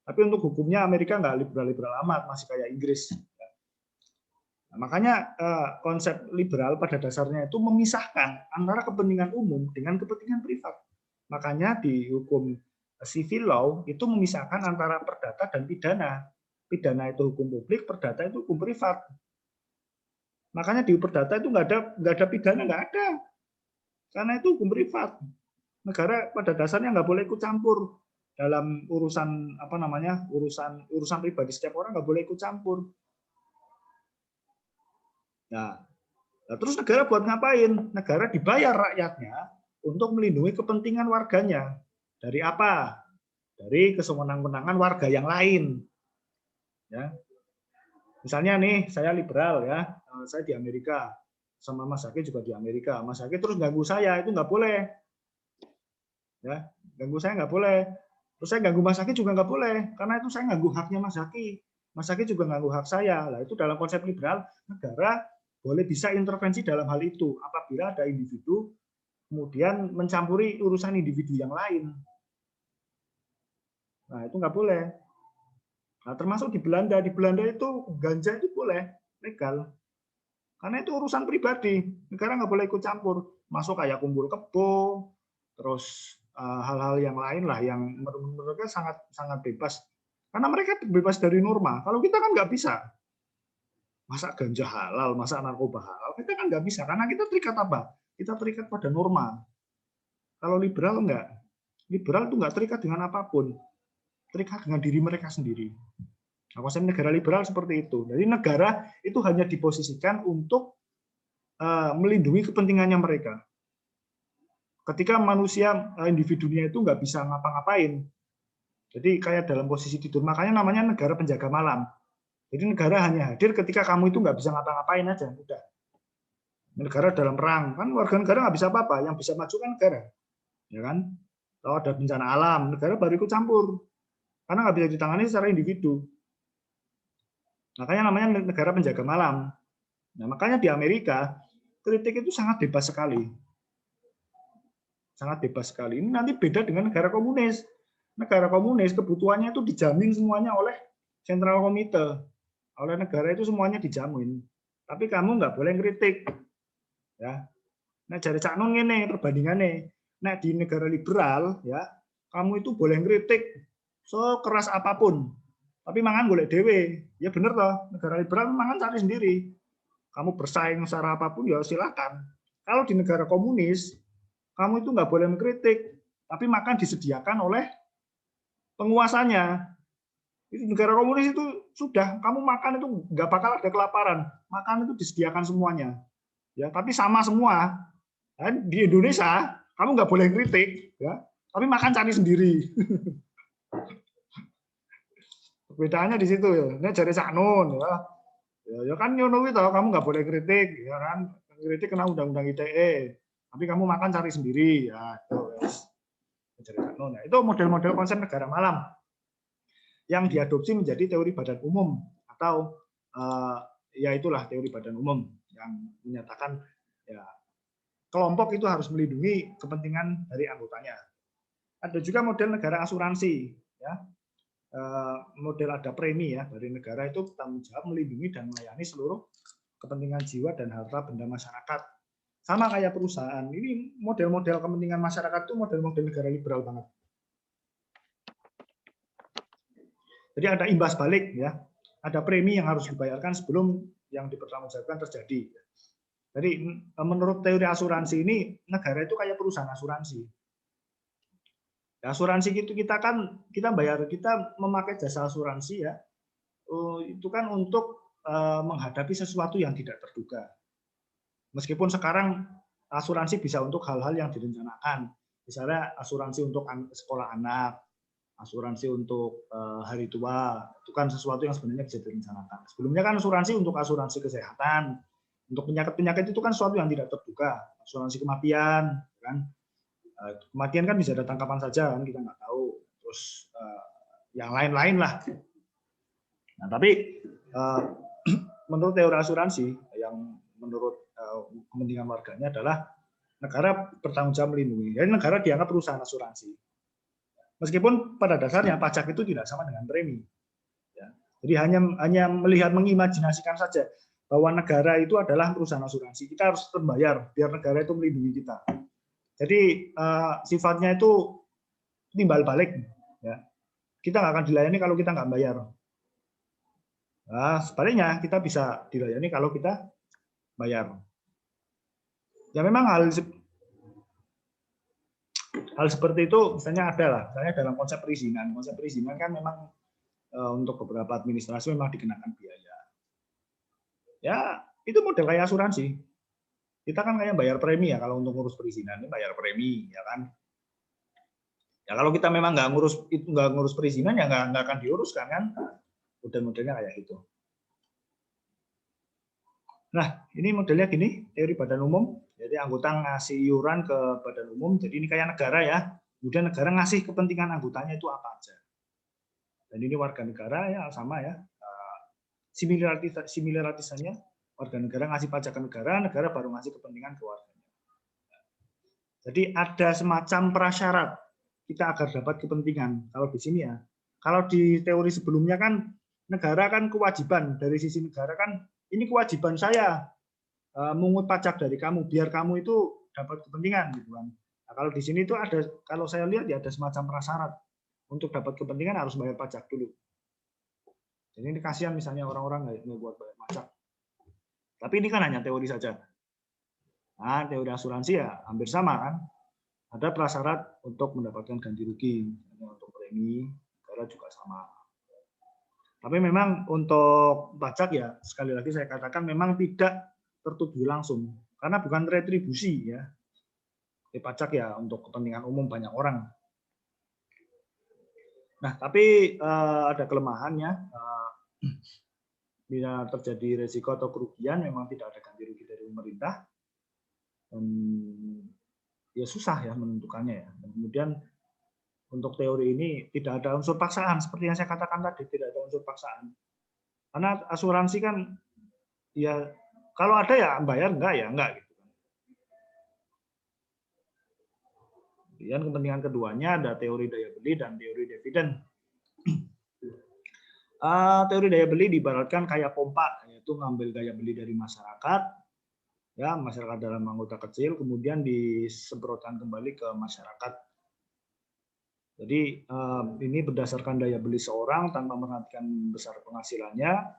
Tapi untuk hukumnya Amerika nggak liberal-liberal amat, masih kayak Inggris. Nah, makanya konsep liberal pada dasarnya itu memisahkan antara kepentingan umum dengan kepentingan privat. Makanya di hukum civil law itu memisahkan antara perdata dan pidana. Pidana itu hukum publik, perdata itu hukum privat. Makanya di perdata itu nggak ada pidana, nggak ada. Karena itu hukum privat. Negara pada dasarnya nggak boleh ikut campur dalam urusan apa namanya urusan pribadi setiap orang, nggak boleh ikut campur. Nah, terus negara buat ngapain? Negara dibayar rakyatnya untuk melindungi kepentingan warganya. Dari apa? Dari kesewenang-wenangan warga yang lain. Ya. Misalnya nih, saya liberal ya, saya di Amerika, sama Mas Zaki juga di Amerika. Mas Zaki terus ganggu saya, itu nggak boleh. Ya, ganggu saya nggak boleh. Terus saya ganggu Mas Zaki juga nggak boleh, karena itu saya ganggu haknya Mas Zaki. Mas Zaki juga ganggu hak saya. Nah, itu dalam konsep liberal, negara boleh bisa intervensi dalam hal itu apabila ada individu kemudian mencampuri urusan individu yang lain. Nah, itu nggak boleh. Nah, termasuk di Belanda itu ganja itu boleh legal. Karena itu urusan pribadi, negara nggak boleh ikut campur. Masuk kayak kumpul kebo, terus hal-hal yang lain lah yang menurut mereka sangat sangat bebas. Karena mereka bebas dari norma. Kalau kita kan nggak bisa. Masa ganja halal, masa narkoba halal, kita kan nggak bisa. Karena kita terikat apa? Kita terikat pada norma. Kalau liberal enggak. Liberal itu nggak terikat dengan apapun. Terikat dengan diri mereka sendiri. Nah, konsep negara liberal seperti itu. Jadi negara itu hanya diposisikan untuk melindungi kepentingannya mereka. Ketika manusia individunya itu nggak bisa ngapa-ngapain, jadi kayak dalam posisi tidur, makanya namanya negara penjaga malam. Jadi negara hanya hadir ketika kamu itu nggak bisa ngapa-ngapain aja, udah. Negara dalam perang, kan warga negara nggak bisa apa-apa, yang bisa maju kan negara, ya kan? Kalau ada bencana alam, negara baru ikut campur, karena nggak bisa ditangani secara individu. Makanya namanya negara penjaga malam. Nah, makanya di Amerika kritik itu sangat bebas sekali. Sangat bebas sekali. Ini nanti beda dengan negara komunis. Negara komunis kebutuhannya itu dijamin semuanya oleh Central Committee. Oleh negara itu semuanya dijamin. Tapi kamu nggak boleh kritik. Ya. Nah, jadi Cak Nun ini perbandingannya. Nah, di negara liberal ya, kamu itu boleh kritik sekeras apapun. Tapi mangan boleh dewe. Ya bener toh, negara liberal mangan cari sendiri. Kamu bersaing secara apapun ya silakan. Kalau di negara komunis, kamu itu nggak boleh mengkritik, tapi makan disediakan oleh penguasanya. Itu negara komunis itu sudah, kamu makan itu nggak bakal ada kelaparan, makan itu disediakan semuanya. Ya, tapi sama semua. Dan di Indonesia, kamu nggak boleh kritik, ya, tapi makan cari sendiri. Perbedaannya di situ ya. Ini jari Cak Nun ya. Ya kan nyono itu kamu nggak boleh kritik, ya kan? Kritik kena undang-undang ITE. Tapi kamu makan cari sendiri, ya. Nah, itu model-model konsep negara malam yang diadopsi menjadi teori badan umum atau ya itulah teori badan umum yang menyatakan ya kelompok itu harus melindungi kepentingan dari anggotanya. Ada juga model negara asuransi, ya. Model ada premi ya dari negara itu bertanggung jawab melindungi dan melayani seluruh kepentingan jiwa dan harta benda masyarakat. Sama kayak perusahaan. Ini model-model kepentingan masyarakat itu model-model negara liberal banget. Jadi ada imbas balik ya. Ada premi yang harus dibayarkan sebelum yang dipertanggungjawabkan terjadi. Jadi menurut teori asuransi ini negara itu kayak perusahaan asuransi. Asuransi itu kita bayar, kita memakai jasa asuransi ya. Itu kan untuk menghadapi sesuatu yang tidak terduga. Meskipun sekarang asuransi bisa untuk hal-hal yang direncanakan. Misalnya asuransi untuk sekolah anak, asuransi untuk hari tua, itu kan sesuatu yang sebenarnya bisa direncanakan. Sebelumnya kan asuransi untuk asuransi kesehatan, untuk penyakit-penyakit itu kan sesuatu yang tidak terduga. Asuransi kematian, kan? Kematian kan bisa datang kapan saja, kan kita nggak tahu. Terus yang lain-lain lah. Nah, tapi menurut teori asuransi, yang menurut kepentingan warganya adalah negara bertanggung jawab melindungi. Jadi negara dianggap perusahaan asuransi. Meskipun pada dasarnya pajak itu tidak sama dengan premi. Ya. Jadi hanya melihat mengimajinasikan saja bahwa negara itu adalah perusahaan asuransi. Kita harus terbayar biar negara itu melindungi kita. Jadi sifatnya itu timbal balik. Ya. Kita nggak akan dilayani kalau kita nggak bayar. Nah, sebaliknya kita bisa dilayani kalau kita bayar. Ya memang hal seperti itu misalnya ada lah, misalnya dalam konsep perizinan. Konsep perizinan kan memang untuk beberapa administrasi memang dikenakan biaya. Ya itu model kayak asuransi. Kita kan kayak bayar premi ya kalau untuk ngurus perizinan, ini bayar premi ya kan. Ya kalau kita memang nggak ngurus perizinan ya nggak akan diuruskan kan. Model-modelnya kayak gitu. Nah, ini modelnya gini, teori badan umum. Jadi anggota ngasih iuran ke badan umum. Jadi ini kayak negara ya. Kemudian negara ngasih kepentingan anggotanya itu apa aja. Dan ini warga negara ya sama ya. Similaritasnya warga negara ngasih pajak ke negara, negara baru ngasih kepentingan ke warganya. Jadi ada semacam prasyarat kita agar dapat kepentingan. Kalau di sini ya, kalau di teori sebelumnya kan negara kan kewajiban dari sisi negara kan ini kewajiban saya mengut pajak dari kamu biar kamu itu dapat kepentingan gitu kan. Nah, kalau di sini itu ada, kalau saya lihat ya ada semacam prasyarat untuk dapat kepentingan harus bayar pajak dulu. Jadi ini kasihan misalnya orang-orang nggak buat bayar pajak. Tapi ini kan hanya teori saja. Nah, teori asuransi ya hampir sama kan. Ada prasyarat untuk mendapatkan ganti rugi, untuk premi negara juga sama. Tapi memang untuk pajak ya sekali lagi saya katakan memang tidak tertuju langsung karena bukan retribusi ya. Pajak ya untuk kepentingan umum banyak orang. Nah tapi ada kelemahannya bila terjadi resiko atau kerugian memang tidak ada ganti rugi dari pemerintah dan ya susah ya menentukannya ya. Dan kemudian untuk teori ini tidak ada unsur paksaan seperti yang saya katakan tadi, tidak ada unsur paksaan. Karena asuransi kan ya kalau ada ya bayar, enggak ya enggak gitu. Kemudian kepentingan keduanya ada teori daya beli dan teori dividen. Teori daya beli diibaratkan kayak pompa, yaitu ngambil daya beli dari masyarakat, ya masyarakat dalam anggota kecil, kemudian disemprotkan kembali ke masyarakat. Jadi ini berdasarkan daya beli seorang tanpa memperhatikan besar penghasilannya.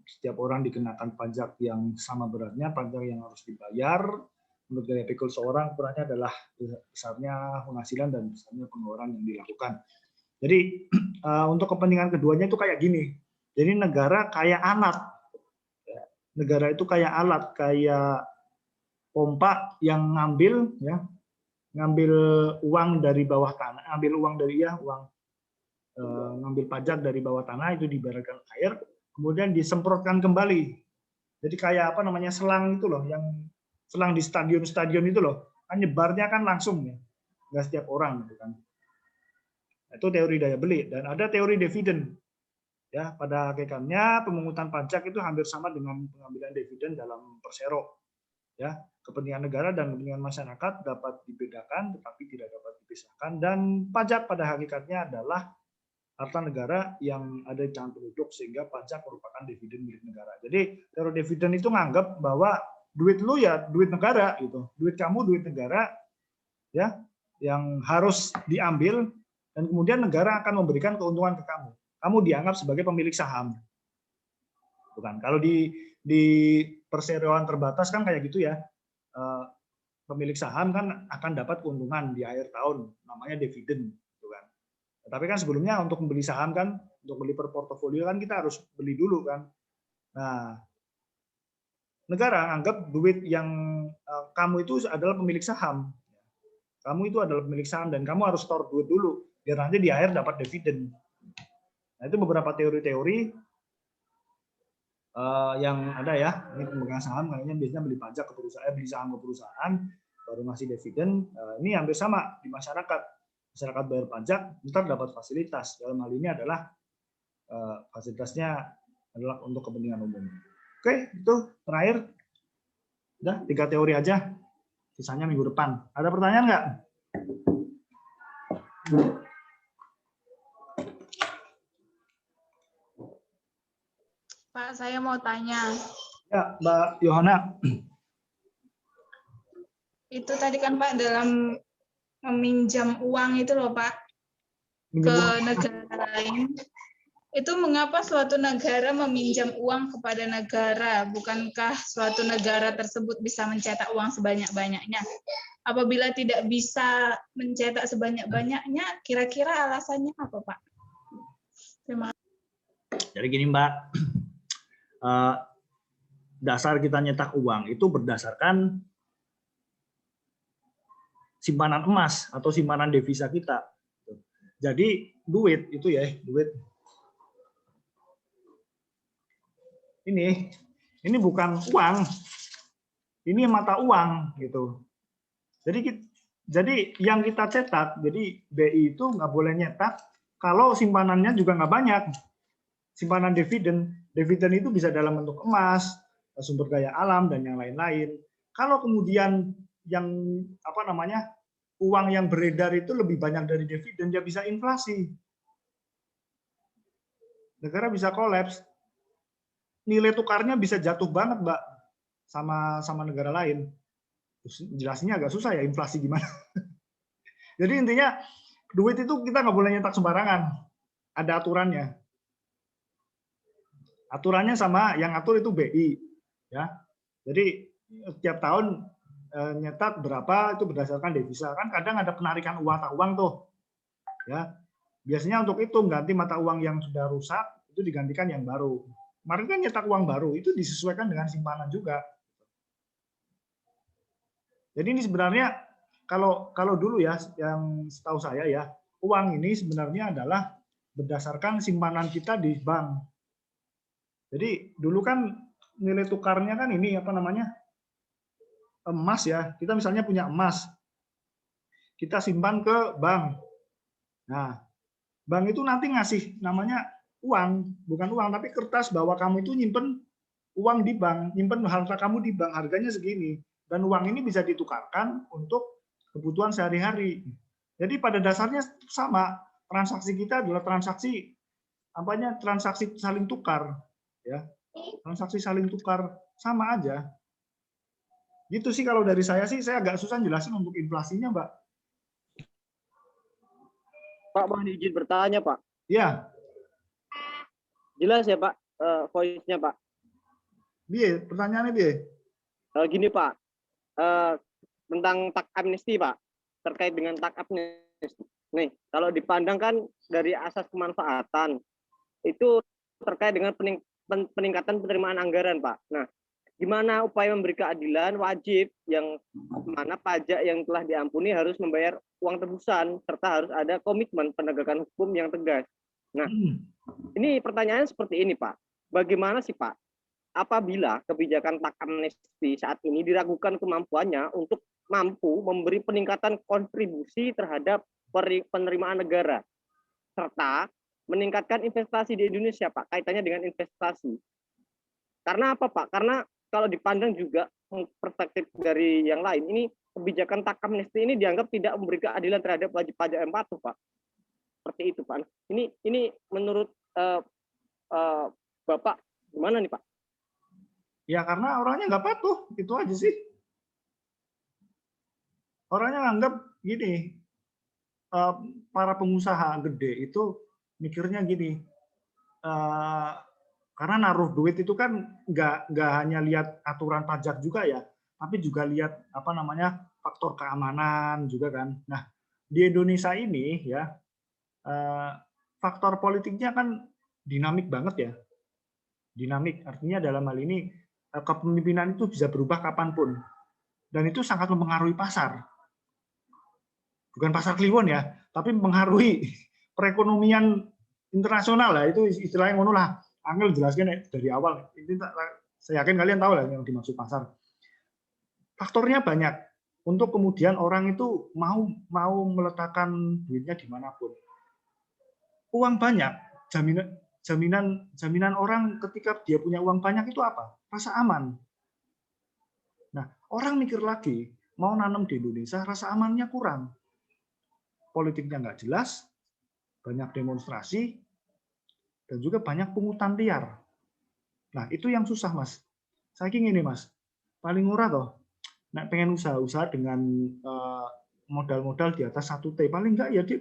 Setiap orang dikenakan pajak yang sama beratnya, pajak yang harus dibayar. Menurut gaya pikul seorang ukurannya adalah besarnya penghasilan dan besarnya pengeluaran yang dilakukan. Jadi untuk kepentingan keduanya itu kayak gini. Jadi negara kayak alat. Negara itu kayak alat, kayak pompa yang ngambil uang dari bawah tanah, ngambil pajak dari bawah tanah itu diibaratkan air, kemudian disemprotkan kembali. Jadi kayak apa namanya selang itu loh, yang selang di stadion itu loh, kan nyebarnya kan langsung ya, nggak setiap orang gitu kan. Itu teori daya beli dan ada teori dividen. Ya, pada hakikatnya pemungutan pajak itu hampir sama dengan pengambilan dividen dalam persero. Ya, kepentingan negara dan kepentingan masyarakat dapat dibedakan tetapi tidak dapat dipisahkan dan pajak pada hakikatnya adalah harta negara yang ada di tangan penduduk sehingga pajak merupakan dividen milik negara. Jadi teori dividen itu menganggap bahwa duit lu ya duit negara gitu. Duit kamu duit negara ya yang harus diambil dan kemudian negara akan memberikan keuntungan ke kamu. Kamu dianggap sebagai pemilik saham. Bukan. Kalau di perseroan terbatas kan kayak gitu ya. Pemilik saham kan akan dapat keuntungan di akhir tahun, namanya dividen, gitu kan. Tapi kan sebelumnya untuk membeli saham kan, untuk beli per portofolio kan kita harus beli dulu kan. Nah, negara anggap duit yang kamu itu adalah pemilik saham. Kamu itu adalah pemilik saham dan kamu harus store duit dulu biar nanti di akhir dapat dividen. Nah, itu beberapa teori-teori yang ada ya. Ini pemegang saham kayaknya biasanya beli pajak ke perusahaan, beli saham ke perusahaan baru ngasih dividen. Ini hampir sama di masyarakat. Masyarakat bayar pajak, ntar dapat fasilitas. Dalam hal ini adalah fasilitasnya adalah untuk kepentingan umum. Oke, itu terakhir. Udah 3 teori aja. Sisanya minggu depan. Ada pertanyaan nggak? Pak, saya mau tanya. Ya, Mbak Yohana. Itu tadi kan Pak dalam meminjam uang itu loh Pak ke negara lain. itu mengapa suatu negara meminjam uang kepada negara? Bukankah suatu negara tersebut bisa mencetak uang sebanyak-banyaknya? Apabila tidak bisa mencetak sebanyak-banyaknya, kira-kira alasannya apa, Pak? Terima kasih. Jadi gini, Mbak, dasar kita nyetak uang itu berdasarkan simpanan emas atau simpanan devisa kita. Jadi duit itu ya, duit ini bukan uang, ini mata uang gitu. Jadi yang kita cetak, jadi BI itu nggak boleh nyetak kalau simpanannya juga nggak banyak. Simpanan dividen itu bisa dalam bentuk emas, sumber daya alam dan yang lain-lain. Kalau kemudian yang uang yang beredar itu lebih banyak dari dividen, dia bisa inflasi. Negara bisa kolaps. Nilai tukarnya bisa jatuh banget, Mbak, sama negara lain. Jelasnya agak susah ya, inflasi gimana. Jadi intinya duit itu kita nggak boleh nyetak sembarangan. Ada aturannya. Aturannya sama, yang atur itu BI. Ya. Jadi setiap tahun nyetak berapa itu berdasarkan devisa. Kan kadang ada penarikan mata uang tuh. Ya. Biasanya untuk itu ganti mata uang yang sudah rusak itu digantikan yang baru. Kemarin kan nyetak uang baru itu disesuaikan dengan simpanan juga. Jadi ini sebenarnya kalau dulu ya, yang setahu saya ya, uang ini sebenarnya adalah berdasarkan simpanan kita di bank. Jadi dulu kan nilai tukarnya kan ini emas ya. Kita misalnya punya emas, kita simpan ke bank. Nah, bank itu nanti ngasih namanya uang, bukan uang tapi kertas bahwa kamu itu nyimpen uang di bank, nyimpen harta kamu di bank, harganya segini. Dan uang ini bisa ditukarkan untuk kebutuhan sehari-hari. Jadi pada dasarnya sama, transaksi kita adalah transaksi saling tukar, ya. Transaksi saling tukar sama aja. Gitu sih kalau dari saya sih, saya agak susah jelasin untuk inflasinya, Mbak. Pak, mohon izin bertanya, Pak. Iya. Jelas ya, Pak, voice-nya, Pak. Biye, pertanyaannya biye. Gini, Pak. Tentang tax amnesty, Pak. Terkait dengan tax amnesty. Nih, kalau dipandang kan dari asas kemanfaatan, itu terkait dengan peningkatan penerimaan anggaran, Pak. Nah, gimana upaya memberi keadilan? Wajib yang mana pajak yang telah diampuni harus membayar uang tebusan, serta harus ada komitmen penegakan hukum yang tegas. Nah, ini pertanyaan seperti ini, Pak. Bagaimana sih, Pak, apabila kebijakan tax amnesty saat ini diragukan kemampuannya untuk mampu memberi peningkatan kontribusi terhadap penerimaan negara, serta meningkatkan investasi di Indonesia, Pak, kaitannya dengan investasi. Karena apa, Pak? Karena kalau dipandang juga perspektif dari yang lain, ini kebijakan tax amnesty ini dianggap tidak memberi keadilan terhadap wajib pajak yang patuh, Pak. Seperti itu, Pak. Ini menurut Bapak gimana nih, Pak? Ya karena orangnya nggak patuh, itu aja sih. Orangnya nganggap gini, para pengusaha gede itu mikirnya gini, karena naruh duit itu kan nggak hanya lihat aturan pajak juga ya, tapi juga lihat faktor keamanan juga kan. Nah di Indonesia ini ya faktor politiknya kan dinamik banget ya, dinamik artinya dalam hal ini kepemimpinan itu bisa berubah kapanpun dan itu sangat mempengaruhi pasar. Bukan pasar kliwon ya, tapi mempengaruhi perekonomian internasional lah, itu istilahnya ngono lah. Angel jelaskan dari awal. Ini saya yakin kalian tahu lah yang dimaksud pasar. Faktornya banyak untuk kemudian orang itu mau meletakkan duitnya dimanapun. Uang banyak, jaminan orang ketika dia punya uang banyak itu apa? Rasa aman. Nah, orang mikir lagi, mau nanam di Indonesia, rasa amannya kurang. Politiknya nggak jelas, banyak demonstrasi, dan juga banyak pungutan liar. Nah, itu yang susah, Mas. Saking ini, Mas, paling murah toh. Nah, pengen usaha dengan modal-modal di atas 1T, paling nggak ya dia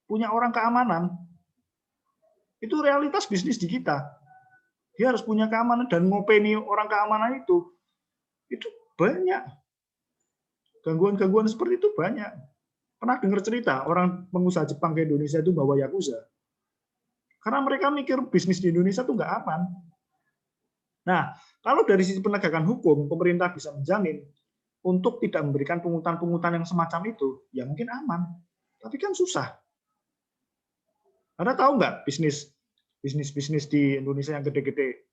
punya orang keamanan. Itu realitas bisnis di kita. Dia harus punya keamanan dan ngopeni orang keamanan itu banyak. Gangguan-gangguan seperti itu banyak. Pernah dengar cerita orang pengusaha Jepang ke Indonesia itu bawa yakuza. Karena mereka mikir bisnis di Indonesia itu nggak aman. Nah, kalau dari sisi penegakan hukum, pemerintah bisa menjamin untuk tidak memberikan pungutan-pungutan yang semacam itu, ya mungkin aman. Tapi kan susah. Anda tahu nggak bisnis di Indonesia yang gede-gede,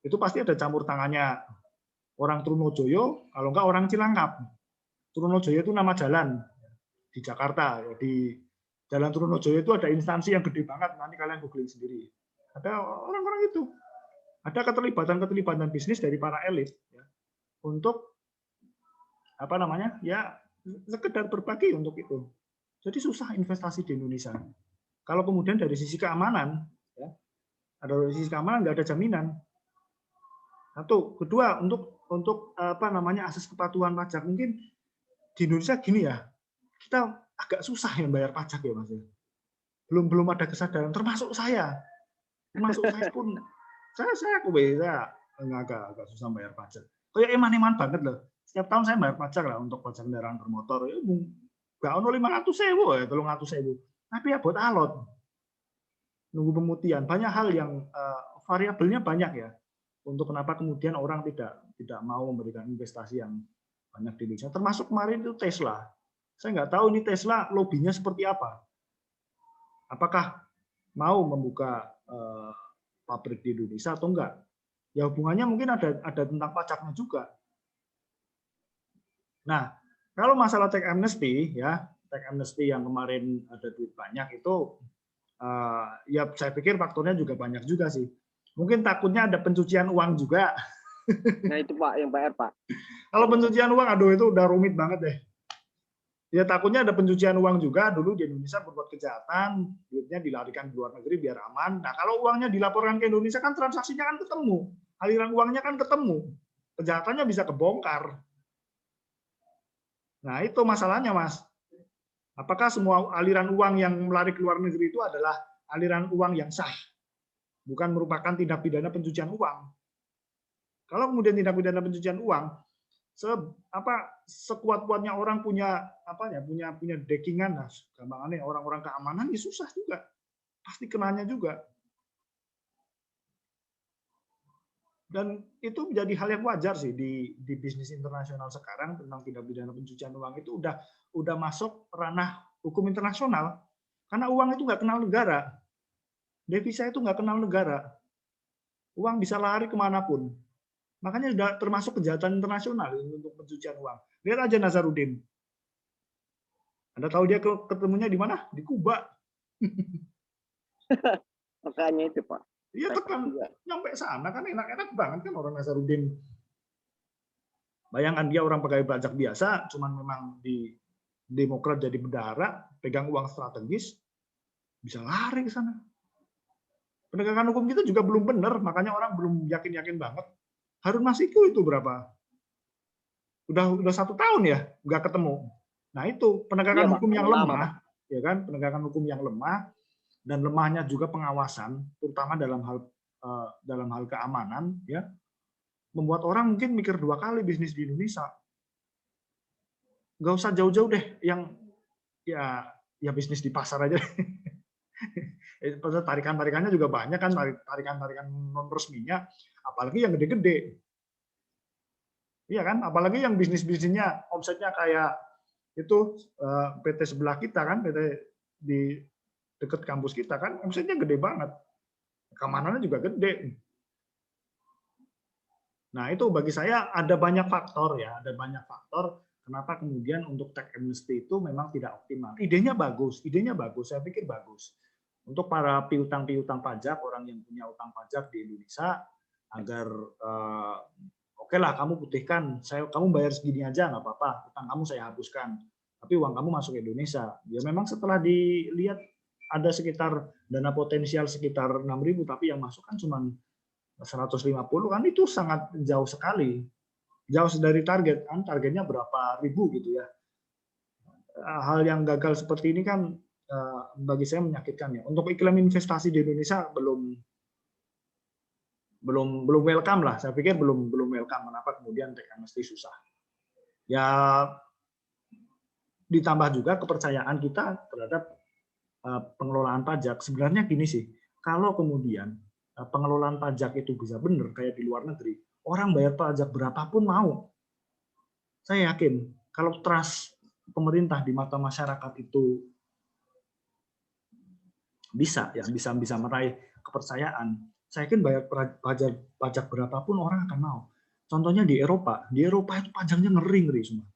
itu pasti ada campur tangannya orang Trunojoyo, kalau nggak orang Cilangkap. Trunojoyo itu nama jalan di Jakarta. Di Jalan Trunojoyo itu ada instansi yang gede banget, nanti kalian googling sendiri. Ada orang-orang itu. Ada keterlibatan bisnis dari para elit ya, untuk apa namanya ya sekedar berbagi untuk itu. Jadi susah investasi di Indonesia. Kalau kemudian dari sisi keamanan, ya, dari sisi keamanan nggak ada jaminan. Satu, kedua untuk apa namanya akses kepatuhan pajak, mungkin di Indonesia gini ya, kita agak susah ya bayar pajak ya Mas. Belum ada kesadaran, termasuk saya pun. Saya agak susah bayar pajak. Kayak eman-eman banget loh. Setiap tahun saya bayar pajak lah untuk pajak kendaraan bermotor. Nggak ono 500.000 ya, 300.000. Tapi ya buat alot. Nunggu pemutihan. Banyak hal yang variabelnya banyak ya. Untuk kenapa kemudian orang tidak mau memberikan investasi yang banyak di Indonesia. Termasuk kemarin itu Tesla. Saya nggak tahu ini Tesla lobbynya seperti apa. Apakah mau membuka pabrik di Indonesia atau enggak? Ya hubungannya mungkin ada tentang pajaknya juga. Nah, kalau masalah tax amnesty ya, tax amnesty yang kemarin ada duit banyak itu ya saya pikir faktornya juga banyak juga sih. Mungkin takutnya ada pencucian uang juga. Nah itu Pak yang PR Pak. Kalau pencucian uang, aduh itu udah rumit banget deh. Ya takutnya ada pencucian uang juga. Dulu di Indonesia berbuat kejahatan, duitnya dilarikan ke luar negeri biar aman. Nah kalau uangnya dilaporkan ke Indonesia kan transaksinya kan ketemu, aliran uangnya kan ketemu, kejahatannya bisa kebongkar. Nah itu masalahnya Mas. Apakah semua aliran uang yang melari ke luar negeri itu adalah aliran uang yang sah, bukan merupakan tindak pidana pencucian uang? Kalau kemudian tindak pidana pencucian uang, sekuat-kuatnya orang punya dekingan, nah gampangannya orang-orang keamanan ya susah juga, pasti kenanya juga. Dan itu menjadi hal yang wajar sih di bisnis internasional sekarang tentang tindak pidana pencucian uang itu udah masuk ranah hukum internasional karena uang itu nggak kenal negara, devisa itu nggak kenal negara, uang bisa lari kemanapun. Makanya sudah termasuk kejahatan internasional untuk pencucian uang. Lihat aja Nazarudin. Anda tahu dia ketemunya di mana? Di Kuba. Makanya itu Pak. Iya kan nyampe sana kan enak-enak banget kan orang Nazarudin. Bayangkan dia orang pegawai pajak biasa, cuman memang di Demokrat jadi bendahara, pegang uang strategis, bisa lari ke sana. Penegakan hukum kita juga belum benar, makanya orang belum yakin-yakin banget. Harun Masiku itu berapa? Udah 1 tahun ya nggak ketemu. Nah itu penegakan hukum yang lemah, ya kan? Penegakan hukum yang lemah dan lemahnya juga pengawasan, terutama dalam hal keamanan, ya, membuat orang mungkin mikir 2 kali bisnis di Indonesia. Nggak usah jauh-jauh deh, yang ya bisnis di pasar aja. Tarikan-tarikannya juga banyak kan, tarikan-tarikan non resminya, apalagi yang gede-gede. Iya kan, apalagi yang bisnisnya omsetnya kayak itu PT sebelah kita kan, PT di dekat kampus kita kan, omsetnya gede banget. Keamanannya juga gede. Nah, itu bagi saya ada banyak faktor ya, ada banyak faktor kenapa kemudian untuk tax amnesty itu memang tidak optimal. Idenya bagus, saya pikir bagus. Untuk para piutang pajak, orang yang punya utang pajak di Indonesia, agar oke lah kamu putihkan, kamu bayar segini aja nggak apa-apa, utang kamu saya hapuskan, tapi uang kamu masuk ke Indonesia. Ya memang setelah dilihat ada sekitar dana potensial sekitar 6.000, tapi yang masuk kan cuma 150 kan, itu sangat jauh sekali, jauh dari target kan, targetnya berapa ribu gitu ya. Hal yang gagal seperti ini kan bagi saya menyakitkan ya. Untuk iklim investasi di Indonesia belum welcome lah. Saya pikir belum welcome. Kenapa kemudian teks amnesty susah? Ya ditambah juga kepercayaan kita terhadap pengelolaan pajak. Sebenarnya gini sih, kalau kemudian pengelolaan pajak itu bisa benar kayak di luar negeri, orang bayar pajak berapapun mau. Saya yakin kalau trust pemerintah di mata masyarakat itu bisa meraih kepercayaan. Saya yakin bayar pajak berapapun orang akan mau. Contohnya di Eropa itu pajaknya ngeri semua.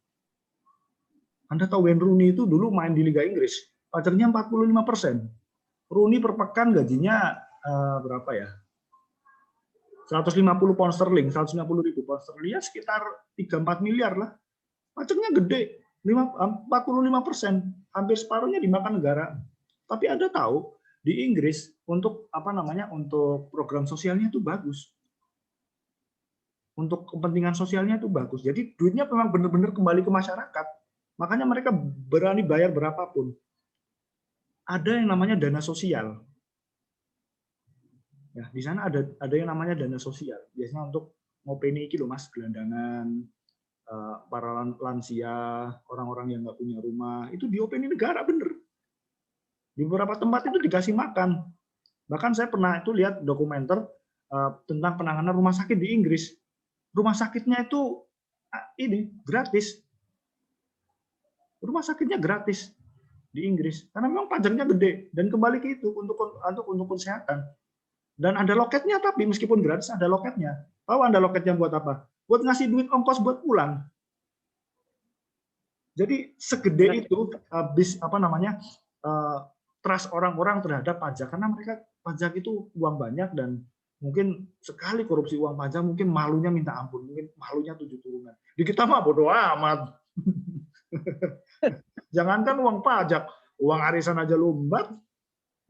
Anda tahu Wayne Rooney itu dulu main di Liga Inggris, pajaknya 45%. Rooney per pekan gajinya berapa ya? 150 pound sterling, 150 ribu pound sterling, ya sekitar 3-4 miliar lah. Pajaknya gede, 45%, hampir separuhnya dimakan negara. Tapi Anda tahu di Inggris untuk untuk program sosialnya itu bagus, untuk kepentingan sosialnya itu bagus. Jadi duitnya memang benar-benar kembali ke masyarakat. Makanya mereka berani bayar berapapun. Ada yang namanya dana sosial. Ya, di sana ada yang namanya dana sosial. Biasanya untuk ngopeni iki lho Mas, gelandangan, para lansia, orang-orang yang nggak punya rumah, itu diopeni negara bener. Di beberapa tempat itu dikasih makan. Bahkan saya pernah itu lihat dokumenter tentang penanganan rumah sakit di Inggris. Rumah sakitnya itu ini gratis. Rumah sakitnya gratis di Inggris karena memang pajaknya gede dan kembali ke itu untuk kesehatan. Dan ada loketnya, tapi meskipun gratis ada loketnya. Tahu Anda loketnya buat apa? Buat ngasih duit ongkos buat pulang. Jadi segede itu trust orang-orang terhadap pajak, karena mereka pajak itu uang banyak dan mungkin sekali korupsi uang pajak mungkin malunya minta ampun, mungkin malunya 7 turunan. Di kita mah bodoh amat. Jangankan uang pajak, uang arisan aja lumbat.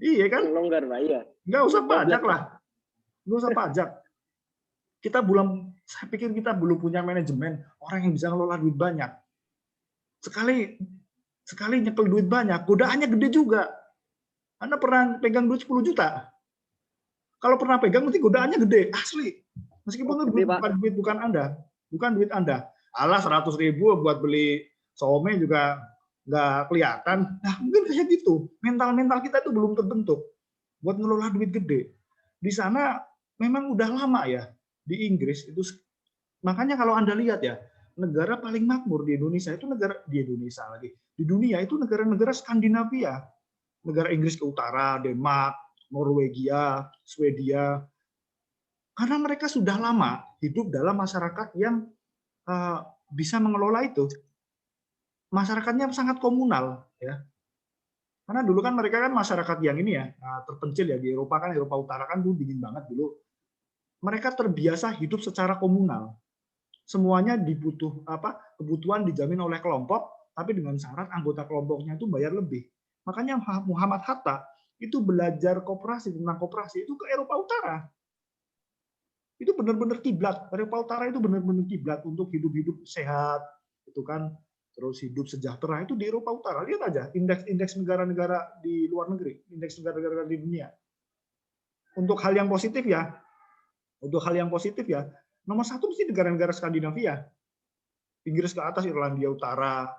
Iya kan? Longgar, Pak, iya. Nggak usah pajak lah. Nggak usah pajak. Saya pikir kita belum punya manajemen orang yang bisa ngelola duit banyak. Sekali nyekel duit banyak, godaannya gede juga. Anda pernah pegang duit 10 juta? Kalau pernah pegang, mesti godaannya gede, asli. Meskipun itu bukan duit Anda. Alah 100 ribu buat beli some juga nggak kelihatan. Nah, mungkin kayak gitu. Mental kita itu belum terbentuk buat ngelola duit gede. Di sana memang udah lama ya di Inggris itu. Makanya kalau Anda lihat ya, negara paling makmur di Indonesia itu di dunia itu negara-negara Skandinavia. Negara Inggris ke utara, Denmark, Norwegia, Swedia. Karena mereka sudah lama hidup dalam masyarakat yang bisa mengelola itu. Masyarakatnya sangat komunal, ya. Karena dulu kan mereka kan masyarakat yang ini ya terpencil ya di Eropa Utara kan dulu dingin banget dulu. Mereka terbiasa hidup secara komunal. Semuanya kebutuhan dijamin oleh kelompok, tapi dengan syarat anggota kelompoknya itu bayar lebih. Makanya Muhammad Hatta itu belajar tentang koperasi itu ke Eropa Utara. Itu benar-benar kiblat. Eropa Utara itu benar-benar kiblat untuk hidup sehat, itu kan. Terus hidup sejahtera itu di Eropa Utara. Lihat aja indeks negara-negara di luar negeri, indeks negara-negara di dunia. Untuk hal yang positif ya, nomor 1 mesti negara-negara Skandinavia. Inggris ke atas, Irlandia Utara.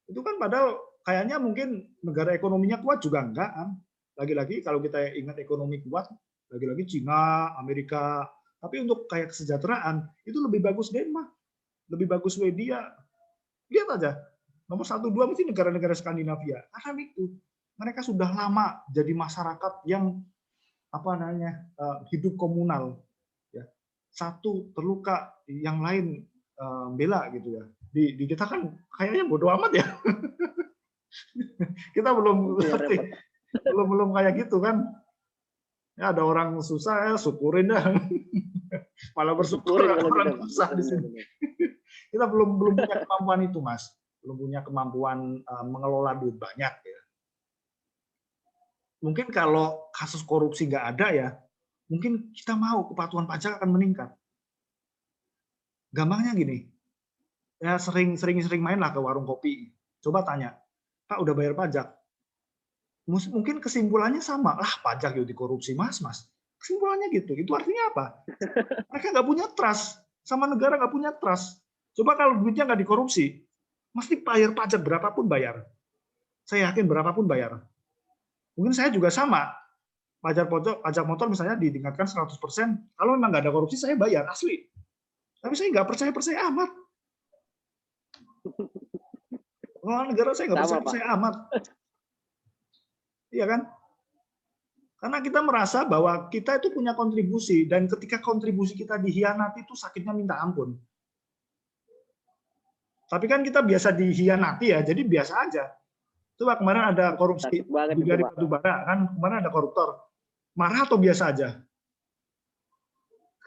Itu kan padahal kayaknya mungkin negara ekonominya kuat juga enggak kan. Lagi-lagi kalau kita ingat ekonomi kuat, lagi-lagi Cina, Amerika. Tapi untuk kayak kesejahteraan itu lebih bagus Denmark, lebih bagus Swedia. Lihat aja, nomor 1-2 mesti negara-negara Skandinavia. Karena itu mereka sudah lama jadi masyarakat yang hidup komunal. Ya. Satu terluka, yang lain bela gitu ya. Di kita kan kayaknya bodoh amat ya. Kita belum kayak gitu kan. Ya ada orang susah ya syukurin dah. Malah bersyukur orang susah di sini. Kita belum punya kemampuan itu, Mas. Belum punya kemampuan mengelola duit banyak ya. Mungkin kalau kasus korupsi nggak ada ya, mungkin kita mau kepatuhan pajak akan meningkat. Gampangnya gini, ya sering main lah ke warung kopi. Coba tanya, Pak udah bayar pajak? mungkin kesimpulannya sama, pajak yuk dikorupsi mas. Kesimpulannya gitu. Itu artinya apa? Mereka nggak punya trust sama negara, nggak punya trust. Coba kalau duitnya nggak dikorupsi, mesti bayar pajak berapapun bayar. Saya yakin berapapun bayar. Mungkin saya juga sama. Pajak motor misalnya ditingkatkan 100%. Kalau memang nggak ada korupsi, saya bayar asli. Tapi saya nggak percaya amat. Pengelolaan negara saya nggak percaya amat. Iya kan? Karena kita merasa bahwa kita itu punya kontribusi, dan ketika kontribusi kita dihianati itu sakitnya minta ampun. Tapi kan kita biasa dihianati ya, jadi biasa aja. Coba kemarin ada korupsi dari batubara, kan kemarin ada koruptor. Marah atau biasa aja?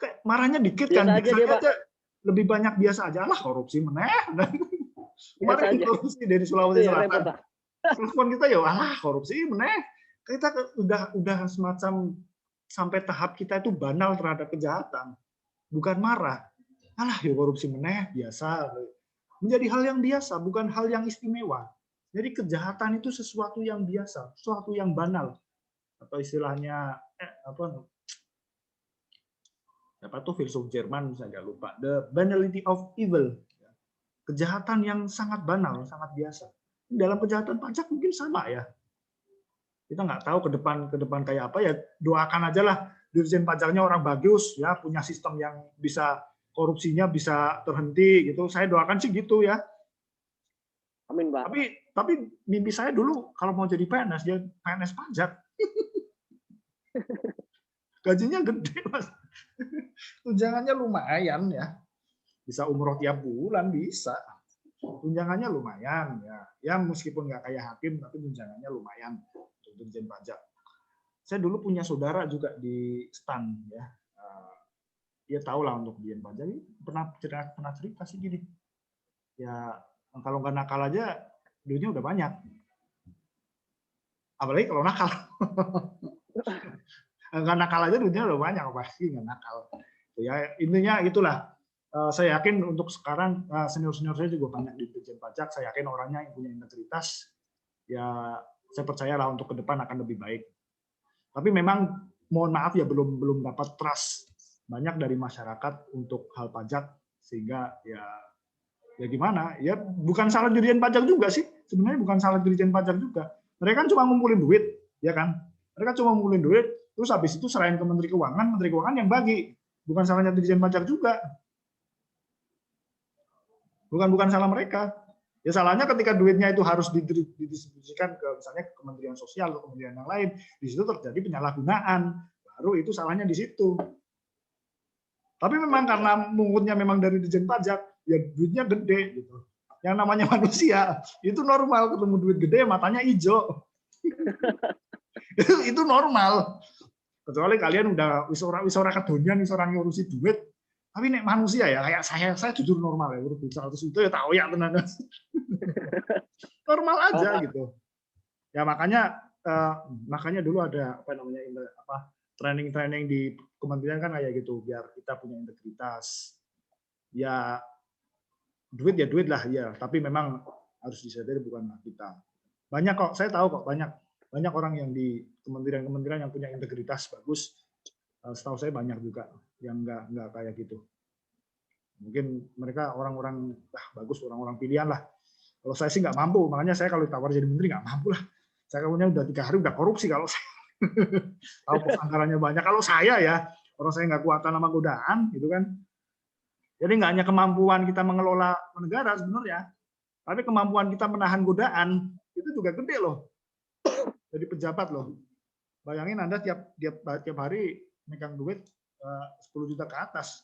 Kayak marahnya dikit kan, biasanya aja lebih banyak biasa aja lah, korupsi meneh. Kemarin korupsi dari Sulawesi Selatan. Telepon kita ya, korupsi meneh. Kita udah semacam sampai tahap kita itu banal terhadap kejahatan. Bukan marah. Ya korupsi meneh, biasa. Menjadi hal yang biasa, bukan hal yang istimewa. Jadi kejahatan itu sesuatu yang biasa, sesuatu yang banal. Atau istilahnya apa tuh filsuf Jerman, saya nggak lupa, the banality of evil, kejahatan yang sangat banal, sangat biasa. Dalam kejahatan pajak mungkin sama ya, kita nggak tahu ke depan kayak apa ya. Doakan aja lah Dirjen Pajaknya orang bagus ya, punya sistem yang bisa korupsinya bisa terhenti gitu. Saya doakan sih gitu ya. Amin, Pak. Tapi mimpi saya dulu kalau mau jadi PNS, dia PNS pajak. Gajinya gede, Mas. Tunjangannya lumayan ya. Bisa umroh tiap bulan, bisa. Tunjangannya lumayan ya. Ya meskipun nggak kayak hakim, tapi tunjangannya lumayan untuk Dirjen Pajak. Saya dulu punya saudara juga di STAN ya. Dia tahu lah untuk Dirjen Pajak. Pernah cerita sih gini. Ya kalau nggak nakal aja, duitnya udah banyak. Apalagi kalau nakal. Nggak nakal aja duitnya udah banyak, pasti nggak nakal. Ya intinya itulah. Saya yakin untuk sekarang senior-senior saya juga banyak di Dirjen Pajak. Saya yakin orangnya yang punya integritas. Ya saya percayalah untuk ke depan akan lebih baik. Tapi memang mohon maaf ya belum dapat trust banyak dari masyarakat untuk hal pajak, sehingga ya gimana? Ya bukan salah Dirjen Pajak juga sih. Sebenarnya bukan salah Dirjen Pajak juga. Mereka kan cuma ngumpulin duit, ya kan? Mereka cuma ngumpulin duit. Terus habis itu serahin ke Menteri Keuangan yang bagi. Bukan salahnya Dirjen Pajak juga. Bukan salah mereka. Ya salahnya ketika duitnya itu harus didistribusikan ke misalnya ke Kementerian Sosial atau kementerian yang lain. Di situ terjadi penyalahgunaan. Baru itu salahnya di situ. Tapi memang karena mungutnya memang dari Dirjen Pajak, ya duitnya gede gitu. Yang namanya manusia, itu normal ketemu duit gede matanya hijau. Itu normal. Kecuali kalian udah wisora kedunian, wisora ngurusi duit. Tapi nek manusia ya kayak saya jujur normal ya, urut 100 itu ya tahu ya tenaga. Normal aja gitu. Ya makanya dulu ada training di kementerian kan kayak gitu, biar kita punya integritas. Ya duit lah ya, tapi memang harus disadari bukan kita. Banyak kok, saya tahu kok banyak orang yang di kementerian yang punya integritas bagus. Setahu saya banyak juga yang nggak kayak gitu. Mungkin mereka orang-orang bagus, orang-orang pilihan lah. Kalau saya sih nggak mampu, makanya saya kalau ditawar jadi menteri nggak mampu lah. Saya punya udah 3 hari udah korupsi kalau saya. Tahu pos anggarannya banyak. Kalau saya ya, orang saya nggak kuatan sama godaan, gitu kan. Jadi nggak hanya kemampuan kita mengelola negara sebenarnya, tapi kemampuan kita menahan godaan itu juga gede loh. Jadi pejabat loh. Bayangin Anda tiap hari megang duit 10 juta ke atas.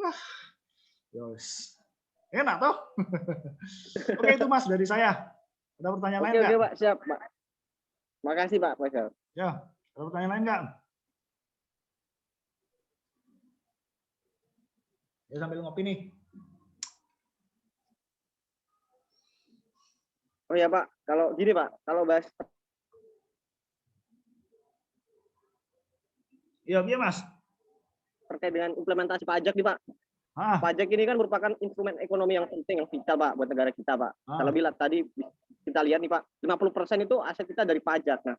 Wah, yos. Enak toh? Oke itu Mas dari saya. Ada pertanyaan lain nggak? Oke Pak, siap Pak. Makasih Pak Faisal. Ya, ada pertanyaan lain nggak? Ya sambil ngopi nih. Oh ya Pak, kalau gini Pak, kalau bahas. Iya Mas. Terkait dengan implementasi pajak nih Pak. Pajak ini kan merupakan instrumen ekonomi yang penting, yang vital, Pak, buat negara kita, Pak. Terlebih tadi kita lihat nih, Pak, 50% itu aset kita dari pajak. Nah,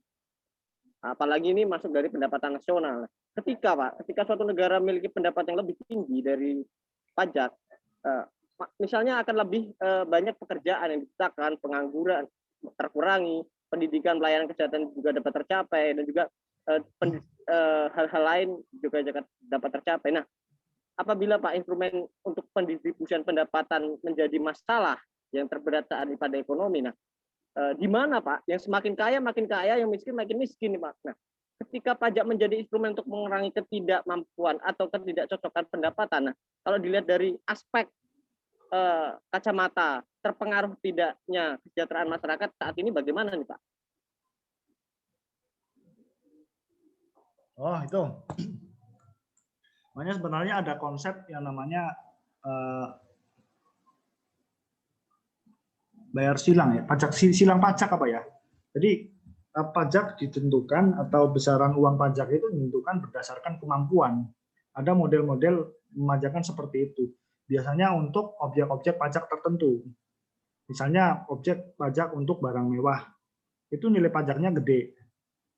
apalagi ini masuk dari pendapatan nasional. Ketika suatu negara memiliki pendapatan yang lebih tinggi dari pajak, misalnya akan lebih banyak pekerjaan yang diciptakan, pengangguran terkurangi, pendidikan, pelayanan kesehatan juga dapat tercapai, dan juga hal-hal lain juga dapat tercapai. Nah, apabila Pak instrumen untuk pendistribusian pendapatan menjadi masalah yang terberat saat ini pada ekonomi, nah di mana Pak yang semakin kaya makin kaya, yang miskin makin miskin nih Pak. Nah, ketika pajak menjadi instrumen untuk mengurangi ketidakmampuan atau ketidakcocokan pendapatan, nah kalau dilihat dari aspek kacamata terpengaruh tidaknya kesejahteraan masyarakat saat ini bagaimana nih Pak? Oh itu, makanya sebenarnya ada konsep yang namanya bayar silang ya, pajak silang pajak apa ya. Jadi pajak ditentukan atau besaran uang pajak itu ditentukan berdasarkan kemampuan. Ada model-model memajakan seperti itu. Biasanya untuk objek-objek pajak tertentu. Misalnya objek pajak untuk barang mewah, itu nilai pajaknya gede,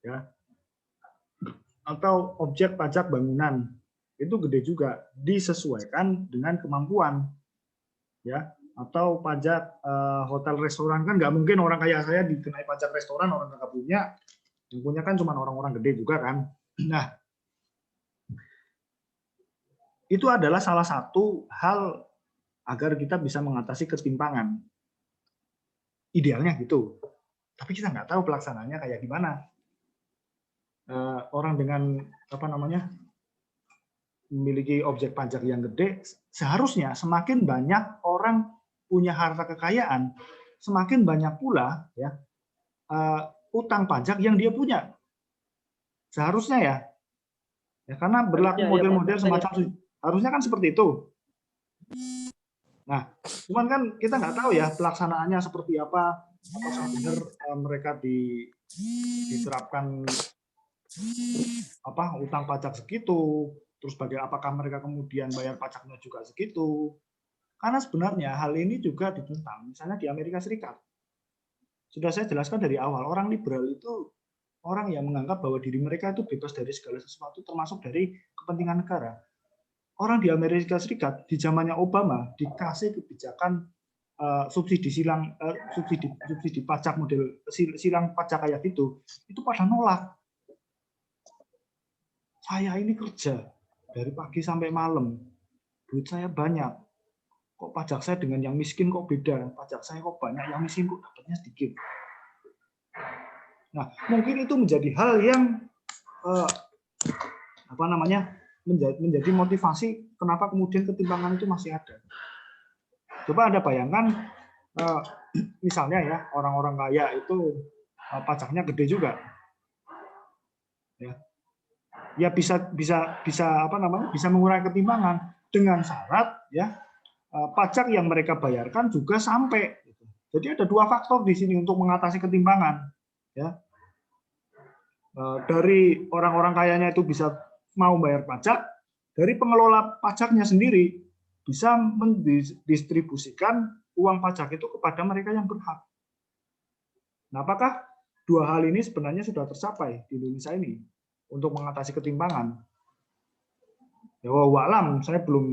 ya. Atau objek pajak bangunan, itu gede juga, disesuaikan dengan kemampuan, ya. Atau pajak hotel restoran, kan nggak mungkin orang kaya saya dikenai pajak restoran, orang nggak punya, yang punya kan cuma orang-orang gede juga kan. Nah, itu adalah salah satu hal agar kita bisa mengatasi ketimpangan. Idealnya gitu. Tapi kita nggak tahu pelaksanaannya kayak gimana. Orang dengan memiliki objek pajak yang gede, seharusnya semakin banyak orang punya harta kekayaan, semakin banyak pula ya utang pajak yang dia punya. Seharusnya ya karena berlaku model-model semacam harusnya kan seperti itu. Nah, cuman kan kita nggak tahu ya pelaksanaannya seperti apa, apakah benar mereka diterapkan utang pajak segitu, terus apakah mereka kemudian bayar pajaknya juga segitu. Karena sebenarnya hal ini juga ditentang, misalnya di Amerika Serikat. Sudah saya jelaskan dari awal, orang liberal itu orang yang menganggap bahwa diri mereka itu bebas dari segala sesuatu, termasuk dari kepentingan negara. Orang di Amerika Serikat di zamannya Obama dikasih kebijakan subsidi pajak model silang pajak kayak itu pada nolak. Saya ini kerja dari pagi sampai malam, duit saya banyak, kok pajak saya dengan yang miskin kok beda, pajak saya kok banyak, yang miskin kok dapatnya sedikit. Nah, mungkin itu menjadi hal yang menjadi motivasi kenapa kemudian ketimpangan itu masih ada. Coba Anda bayangkan, misalnya ya orang-orang kaya itu pajaknya gede juga, ya bisa mengurangi ketimpangan dengan syarat ya pajak yang mereka bayarkan juga sampai. Jadi ada dua faktor di sini untuk mengatasi ketimpangan. Ya, dari orang-orang kayanya itu bisa mau bayar pajak, dari pengelola pajaknya sendiri bisa mendistribusikan uang pajak itu kepada mereka yang berhak. Nah, apakah dua hal ini sebenarnya sudah tercapai di Indonesia ini untuk mengatasi ketimpangan? Ya, walau saya belum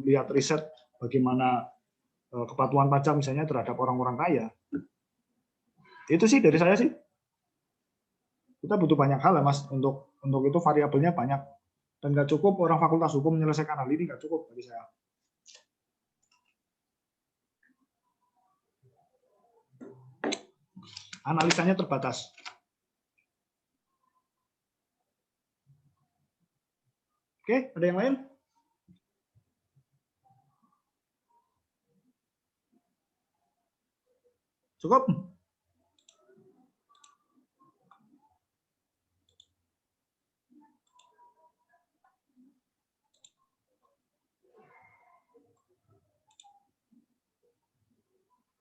lihat riset bagaimana kepatuhan pajak misalnya terhadap orang-orang kaya. Itu sih dari saya sih. Kita butuh banyak hal ya Mas, untuk itu variabelnya banyak. Dan nggak cukup orang fakultas hukum menyelesaikan hal ini, nggak cukup bagi saya. Analisanya terbatas. Oke, ada yang lain? Cukup?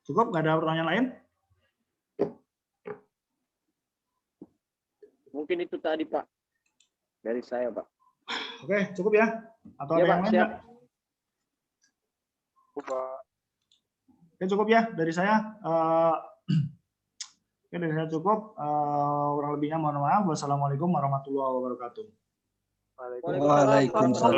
Cukup? Nggak ada pertanyaan lain? Mungkin itu tadi Pak dari saya Pak. Oke, cukup ya? Atau ada yang lain? Pak. Oke, cukup ya dari saya. Oke, dari saya cukup. Kurang lebihnya mohon maaf. Wassalamualaikum warahmatullahi wabarakatuh. Waalaikumsalam.